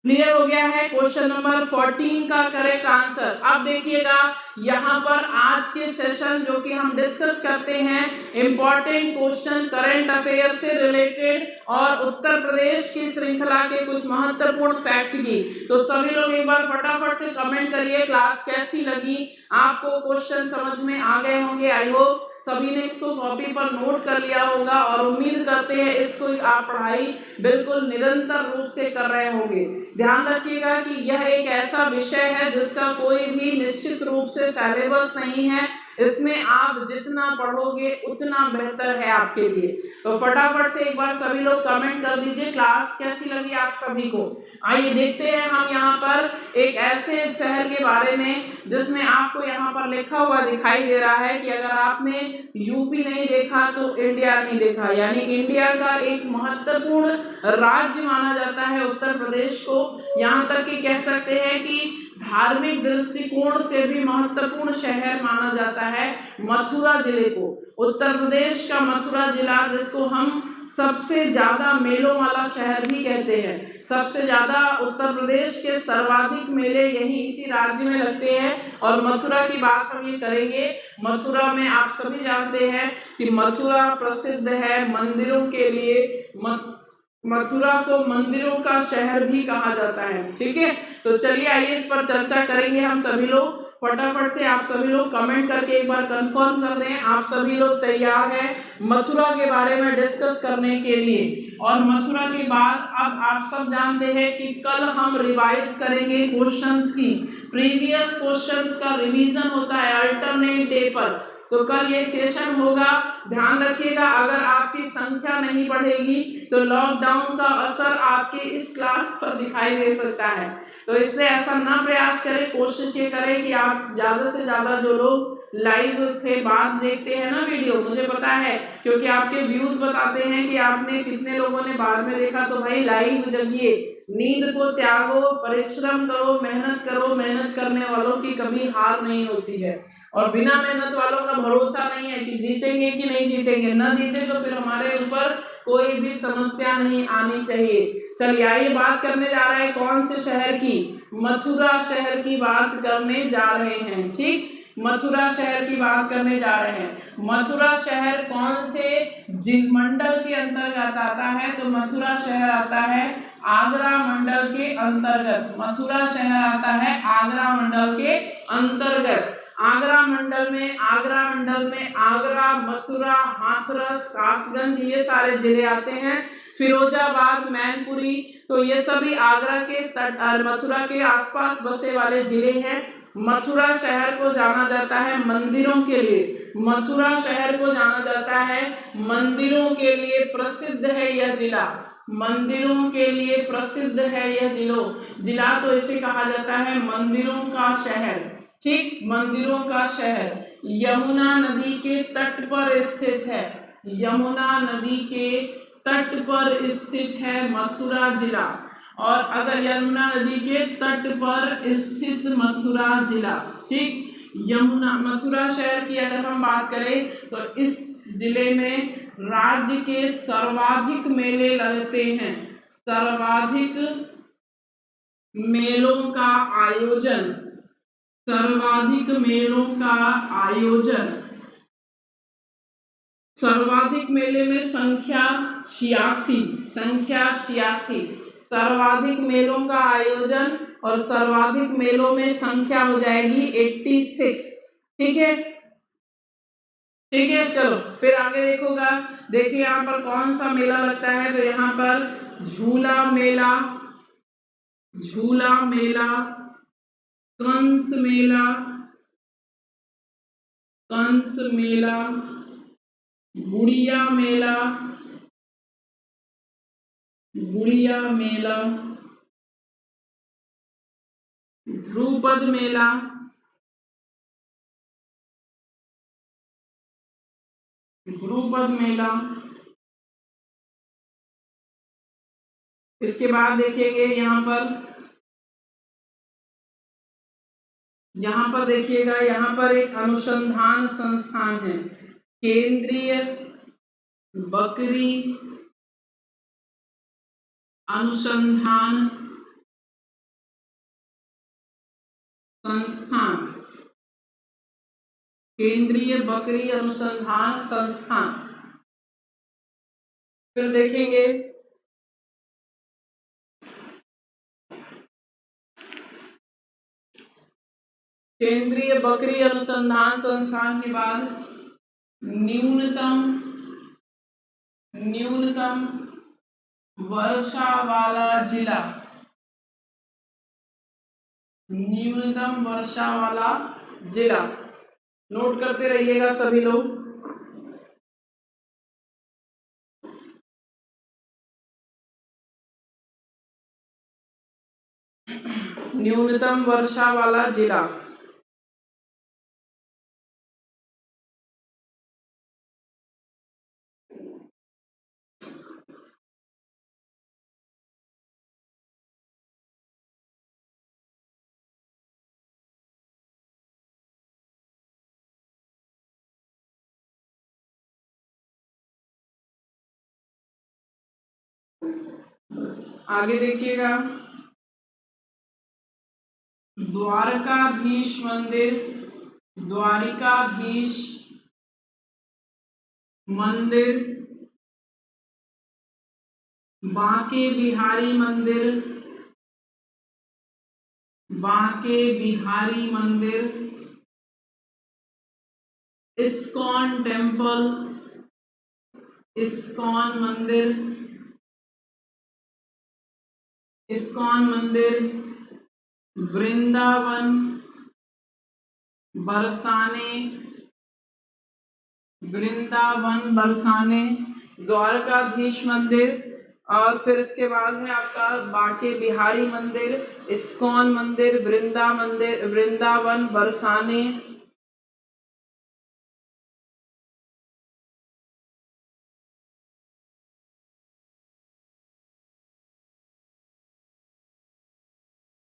क्लियर हो गया है क्वेश्चन नंबर 14 का करेक्ट आंसर। अब देखिएगा यहाँ पर आज के सेशन जो कि हम डिस्कस करते हैं इम्पोर्टेंट क्वेश्चन करंट अफेयर से रिलेटेड और उत्तर प्रदेश की श्रृंखला के कुछ महत्वपूर्ण फैक्ट की। तो सभी लोग एक बार फटाफट से कमेंट करिए क्लास कैसी लगी, आपको क्वेश्चन समझ में आ गए होंगे। आई होप सभी ने इसको कॉपी पर नोट कर लिया होगा और उम्मीद करते हैं इसको आप पढ़ाई बिल्कुल निरंतर रूप से कर रहे होंगे। ध्यान रखिएगा कि यह एक ऐसा विषय है जिसका कोई भी निश्चित रूप से सिलेबस नहीं है, इसमें आप जितना पढ़ोगे उतना बेहतर है आपके लिए। तो फटाफट से एक बार सभी लोग कमेंट कर दीजिए क्लास कैसी लगी आप सभी को। आइए देखते हैं हम यहाँ पर एक ऐसे शहर के बारे में जिसमें आपको यहाँ पर लिखा हुआ दिखाई दे रहा है कि अगर आपने यूपी नहीं देखा तो इंडिया नहीं देखा, यानी इंडिया का एक महत्वपूर्ण राज्य माना जाता है उत्तर प्रदेश को। यहाँ तक कि कह सकते हैं कि धार्मिक दृष्टिकोण से भी महत्वपूर्ण शहर माना जाता है मथुरा जिले को। उत्तर प्रदेश का मथुरा जिला, जिसको हम सबसे ज्यादा मेलों वाला शहर भी कहते हैं, सबसे ज्यादा उत्तर प्रदेश के सर्वाधिक मेले यही इसी राज्य में लगते हैं। और मथुरा की बात हम ये करेंगे, मथुरा में आप सभी जानते हैं कि मथुरा प्रसिद्ध है मंदिरों के लिए। मथुरा को मंदिरों का शहर भी कहा जाता है। ठीक है, तो चलिए आइए इस पर चर्चा करेंगे हम सभी लोग। फटाफट से आप सभी लोग कमेंट करके एक बार कंफर्म कर दें आप सभी लोग तैयार हैं मथुरा के बारे में डिस्कस करने के लिए। और मथुरा के बाद अब आप सब जानते हैं कि कल हम रिवाइज करेंगे क्वेश्चंस की, प्रीवियस क्वेश्चंस का रिवीजन होता है अल्टरनेट डे पर। तो कल ये सेशन होगा, ध्यान रखिएगा। अगर आपकी संख्या नहीं बढ़ेगी तो लॉकडाउन का असर आपके इस क्लास पर दिखाई दे सकता है। तो इससे ऐसा ना प्रयास करें, कोशिश ये करें कि आप ज्यादा से ज्यादा जो लोग लाइव के बाद देखते हैं ना वीडियो, मुझे पता है क्योंकि आपके व्यूज बताते हैं कि आपने कितने लोगों ने बाद में देखा। तो भाई लाइव जगिए, नींद को त्यागो, परिश्रम करो, मेहनत करो। मेहनत करने वालों की कभी हार नहीं होती है और बिना मेहनत वालों का भरोसा नहीं है कि जीतेंगे कि नहीं जीतेंगे। न जीते तो फिर हमारे ऊपर कोई भी समस्या नहीं आनी चाहिए। चलिए आइए बात करने जा रहे हैं कौन से शहर की, मथुरा शहर की बात करने जा रहे हैं। ठीक, मथुरा शहर की बात करने जा रहे हैं। मथुरा शहर कौन से जिला मंडल के अंतर्गत आता है? तो मथुरा शहर आता है आगरा मंडल के अंतर्गत। मथुरा शहर आता है आगरा मंडल के अंतर्गत। आगरा मंडल में आगरा, मथुरा, हाथरस, कासगंज ये सारे जिले आते हैं। फिरोजाबाद, मैनपुरी, तो ये सभी आगरा के तट और मथुरा के आसपास बसे वाले जिले हैं। मथुरा शहर को जाना जाता है मंदिरों के लिए। मथुरा शहर को जाना जाता है मंदिरों के लिए, प्रसिद्ध है यह जिला। मंदिरों के लिए प्रसिद्ध है यह जिला, तो इसे कहा जाता है मंदिरों का शहर। ठीक, मंदिरों का शहर। यमुना नदी के तट पर स्थित है। यमुना नदी के तट पर स्थित है मथुरा जिला। और अगर यमुना नदी के तट पर स्थित मथुरा जिला, ठीक, यमुना मथुरा शहर की अगर हम बात करें तो इस जिले में राज्य के सर्वाधिक मेले लगते हैं। सर्वाधिक मेलों का आयोजन, सर्वाधिक मेलों का आयोजन, सर्वाधिक मेले में संख्या 86, सर्वाधिक मेलों का आयोजन और सर्वाधिक मेलों में संख्या हो जाएगी 86। ठीक है, ठीक है, चलो फिर आगे देखोगा। देखिए यहाँ पर कौन सा मेला लगता है, तो यहाँ पर झूला मेला, कंस मेला, गुड़िया मेला, ध्रुपद मेला। इसके बाद देखेंगे यहाँ पर देखिएगा, यहाँ पर एक अनुसंधान संस्थान है, केंद्रीय बकरी अनुसंधान संस्थान। केंद्रीय बकरी अनुसंधान संस्थान। फिर देखेंगे केंद्रीय बकरी अनुसंधान संस्थान के बाद न्यूनतम वर्षा वाला जिला, न्यूनतम वर्षा वाला जिला। नोट करते रहिएगा सभी लोग। न्यूनतम वर्षा वाला जिला। आगे देखिएगा, द्वारकाधीश मंदिर, द्वारिकाधीश मंदिर, बांके बिहारी मंदिर, बांके बिहारी मंदिर, इस्कॉन टेम्पल, इस्कॉन मंदिर, इस्कॉन मंदिर, वृंदावन बरसाने, वृंदावन बरसाने, द्वारकाधीश मंदिर, और फिर इसके बाद है आपका बांके बिहारी मंदिर, इस्कॉन मंदिर, वृंदावन बरसाने,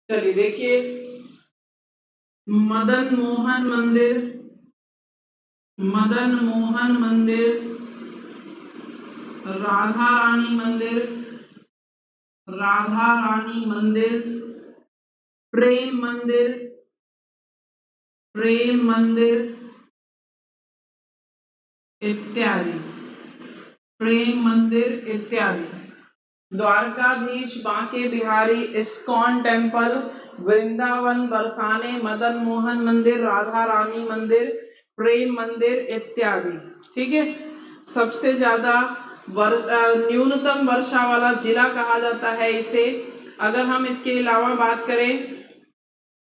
चलिए देखिए, मदन मोहन मंदिर, मदन मोहन मंदिर, राधा रानी मंदिर, राधा रानी मंदिर, प्रेम मंदिर, प्रेम मंदिर इत्यादि, प्रेम मंदिर इत्यादि। द्वारकाधीश, बांके बिहारी, इस्कॉन टेम्पल, वृंदावन बरसाने, मदन मोहन मंदिर, राधा रानी मंदिर, प्रेम मंदिर इत्यादि। ठीक है, सबसे ज्यादा न्यूनतम वर्षा वाला जिला कहा जाता है इसे। अगर हम इसके अलावा बात करें,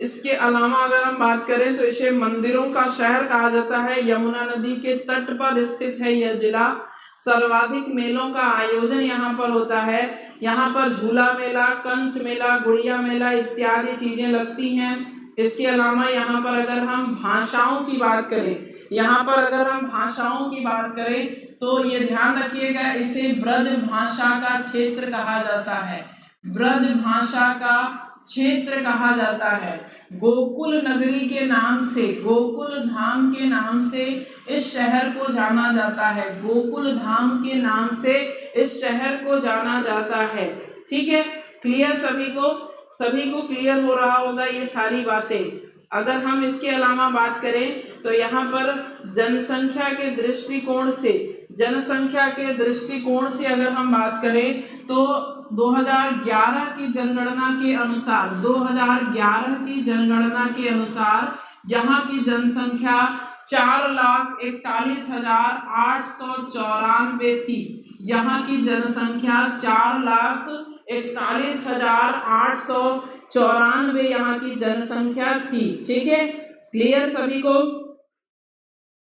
इसके अलावा अगर हम बात करें तो इसे मंदिरों का शहर कहा जाता है। यमुना नदी के तट पर स्थित है यह जिला। सर्वाधिक मेलों का आयोजन यहाँ पर होता है। यहाँ पर झूला मेला, कंस मेला, गुड़िया मेला इत्यादि चीजें लगती हैं। इसके अलावा यहाँ पर अगर हम भाषाओं की बात करें, यहाँ पर अगर हम भाषाओं की बात करें तो ये ध्यान रखिएगा, इसे ब्रज भाषा का क्षेत्र कहा जाता है। ब्रज भाषा का क्षेत्र कहा जाता है। गोकुल नगरी के नाम से, गोकुल धाम के नाम से इस शहर को जाना जाता है। गोकुल धाम के नाम से इस शहर को जाना जाता है। ठीक है, क्लियर सभी को क्लियर हो रहा होगा ये सारी बातें। अगर हम इसके अलावा बात करें तो यहाँ पर जनसंख्या के दृष्टिकोण से, जनसंख्या के दृष्टिकोण से अगर हम बात करें तो 2011 की जनगणना के अनुसार, 2011 की जनगणना के अनुसार यहाँ की जनसंख्या 4,41,894 थी। यहाँ की जनसंख्या 4,41,894 यहाँ की जनसंख्या थी। ठीक है, क्लियर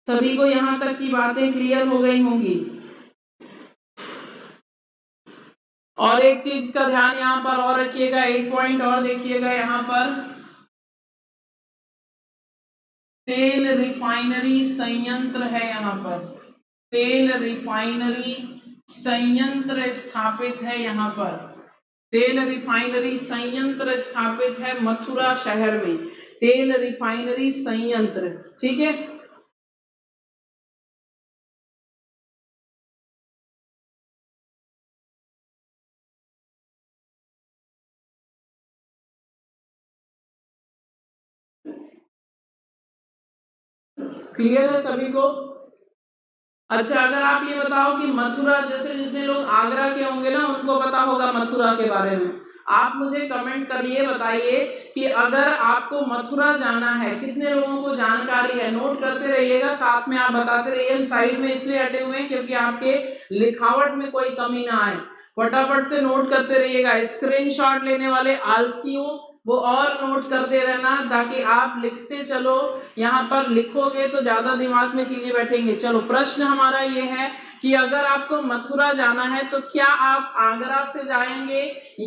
सभी को यहाँ तक की बातें क्लियर हो गई होंगी। और एक चीज का ध्यान यहाँ पर और रखिएगा, एक पॉइंट और देखिएगा, यहाँ पर तेल रिफाइनरी संयंत्र है। यहाँ पर तेल रिफाइनरी संयंत्र स्थापित है। यहाँ पर तेल रिफाइनरी संयंत्र स्थापित है मथुरा शहर में, तेल रिफाइनरी संयंत्र। ठीक है, क्लियर है सभी को? अच्छा, अगर आप ये बताओ कि मथुरा, जैसे जितने लोग आगरा के होंगे ना उनको पता होगा मथुरा के बारे में, आप मुझे कमेंट करिए, बताइए कि अगर आपको मथुरा जाना है कितने लोगों को जानकारी है। नोट करते रहिएगा, साथ में आप बताते रहिए। साइड में इसलिए हटे हुए हैं क्योंकि आपके लिखावट में कोई कमी ना आए। फटाफट से नोट करते रहिएगा। स्क्रीनशॉट लेने वाले आलसियों वो और नोट करते रहना, ताकि आप लिखते चलो। यहाँ पर लिखोगे तो ज्यादा दिमाग में चीजें बैठेंगे। चलो, प्रश्न हमारा ये है कि अगर आपको मथुरा जाना है तो क्या आप आगरा से जाएंगे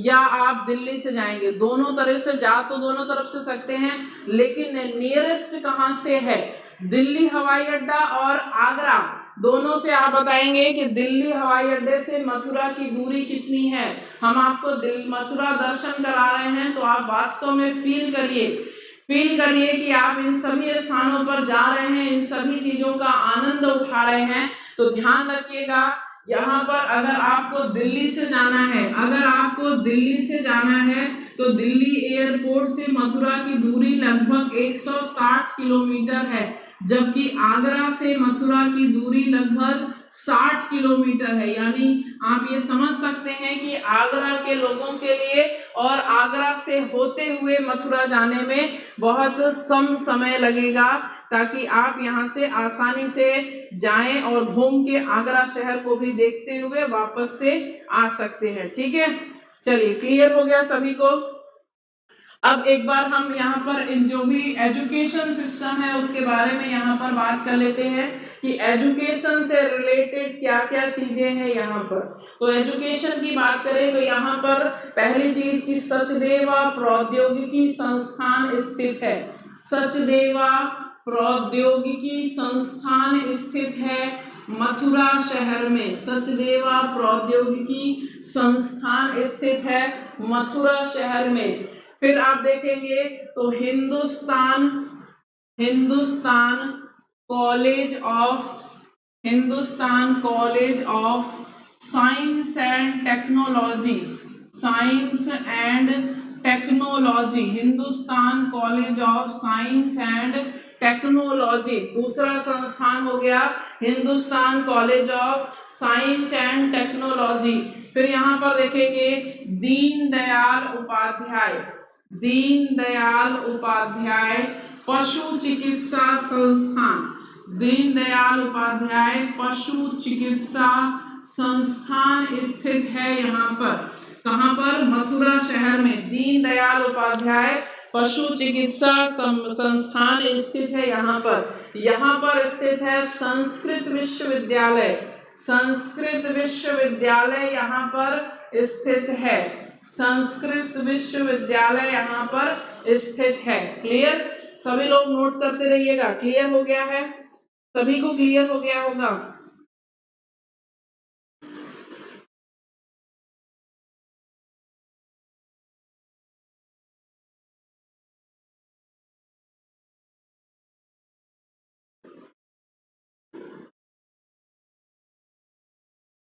या आप दिल्ली से जाएंगे? दोनों तरह से जा तो दोनों तरफ से सकते हैं, लेकिन नियरेस्ट कहाँ से है? दिल्ली हवाई अड्डा और आगरा, दोनों से आप बताएंगे कि दिल्ली हवाई अड्डे से मथुरा की दूरी कितनी है। हम आपको मथुरा दर्शन करा रहे हैं, तो आप वास्तव में फील करिए कि आप इन सभी स्थानों पर जा रहे हैं, इन सभी चीजों का आनंद उठा रहे हैं। तो ध्यान रखिएगा, यहाँ पर अगर आपको दिल्ली से जाना है, तो दिल्ली एयरपोर्ट से मथुरा की दूरी लगभग 160 किलोमीटर है, जबकि आगरा से मथुरा की दूरी लगभग 60 किलोमीटर है। यानी आप ये समझ सकते हैं कि आगरा के लोगों के लिए और आगरा से होते हुए मथुरा जाने में बहुत कम समय लगेगा, ताकि आप यहाँ से आसानी से जाएं और घूम के आगरा शहर को भी देखते हुए वापस से आ सकते हैं। ठीक है, चलिए, क्लियर हो गया सभी को? अब एक बार हम यहाँ पर इन जो भी एजुकेशन सिस्टम है उसके बारे में यहाँ पर बात कर लेते हैं कि एजुकेशन से रिलेटेड क्या क्या चीजें हैं यहाँ पर। तो एजुकेशन की बात करें तो यहाँ पर पहली चीज की सचदेवा प्रौद्योगिकी संस्थान स्थित है। सचदेवा प्रौद्योगिकी संस्थान स्थित है मथुरा शहर में। सचदेवा प्रौद्योगिकी संस्थान स्थित है मथुरा शहर में। फिर आप देखेंगे तो Hindustan college of science and technology, Hindustan college of science and technology. दूसरा संस्थान हो गया Hindustan college of science and technology. फिर यहाँ पर देखेंगे दीनदयाल उपाध्याय पशु चिकित्सा संस्थान। दीनदयाल उपाध्याय पशु चिकित्सा संस्थान स्थित है यहाँ पर। कहाँ पर? मथुरा शहर में दीनदयाल उपाध्याय पशु चिकित्सा संस्थान स्थित है यहाँ पर स्थित है संस्कृत विश्वविद्यालय यहाँ पर स्थित है। संस्कृत विश्वविद्यालय यहाँ पर स्थित है। क्लियर? सभी लोग नोट करते रहिएगा। क्लियर हो गया है? सभी को क्लियर हो गया होगा?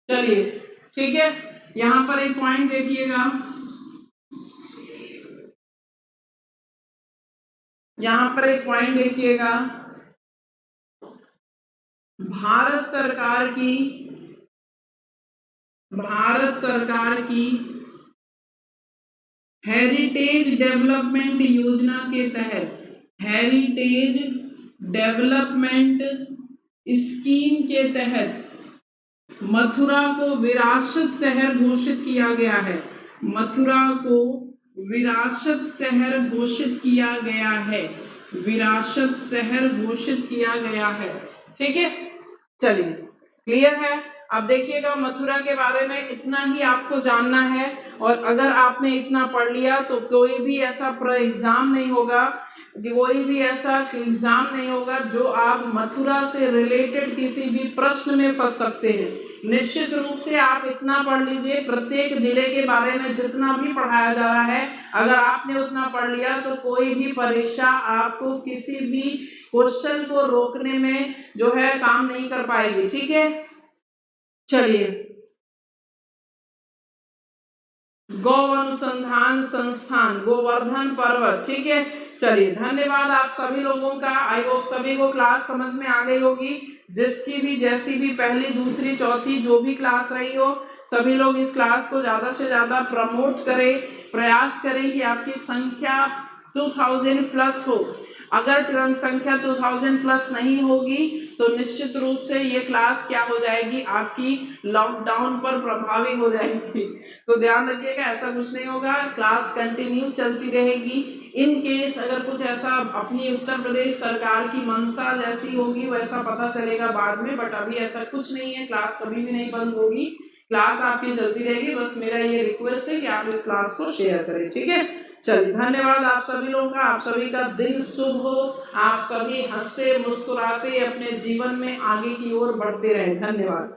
चलिए, ठीक है। यहाँ पर एक पॉइंट देखिएगा, भारत सरकार की हेरिटेज डेवलपमेंट योजना के तहत, हेरिटेज डेवलपमेंट स्कीम के तहत मथुरा को विरासत शहर घोषित किया गया है। मथुरा को विरासत शहर घोषित किया गया है। विरासत शहर घोषित किया गया है। ठीक है, चलिए, क्लियर है? अब देखिएगा, मथुरा के बारे में इतना ही आपको जानना है, और अगर आपने इतना पढ़ लिया तो कोई भी ऐसा एग्जाम नहीं होगा जो आप मथुरा से रिलेटेड किसी भी प्रश्न में फंस सकते हैं। निश्चित रूप से आप इतना पढ़ लीजिए, प्रत्येक जिले के बारे में जितना भी पढ़ाया जा रहा है, अगर आपने उतना पढ़ लिया तो कोई भी परीक्षा आपको किसी भी क्वेश्चन को रोकने में जो है काम नहीं कर पाएगी। ठीक है, चलिए, गौ अनुसंधान संस्थान, गोवर्धन पर्वत। ठीक है, चलिए धन्यवाद आप सभी लोगों का। आई होप सभी को क्लास समझ में आ गई होगी। जिसकी भी जैसी भी पहली दूसरी चौथी जो भी क्लास रही हो, सभी लोग इस क्लास को ज्यादा से ज्यादा प्रमोट करें, प्रयास करें कि आपकी संख्या 2000 प्लस हो। अगर संख्या 2000 प्लस नहीं होगी तो निश्चित रूप से ये क्लास क्या हो जाएगी, आपकी लॉकडाउन पर प्रभावी हो जाएगी। तो ध्यान रखिएगा, ऐसा कुछ नहीं होगा, क्लास कंटिन्यू चलती रहेगी। इन केस अगर कुछ ऐसा अपनी उत्तर प्रदेश सरकार की मंशा जैसी होगी वैसा पता चलेगा बाद में, बट अभी ऐसा कुछ नहीं है, क्लास कभी भी नहीं बंद होगी, क्लास आपकी चलती रहेगी। बस मेरा ये रिक्वेस्ट है कि आप इस क्लास को शेयर करें, ठीक है। चलिए धन्यवाद आप सभी लोगों का। आप सभी का दिन शुभ हो, आप सभी हंसते मुस्कुराते अपने जीवन में आगे की ओर बढ़ते रहें। धन्यवाद।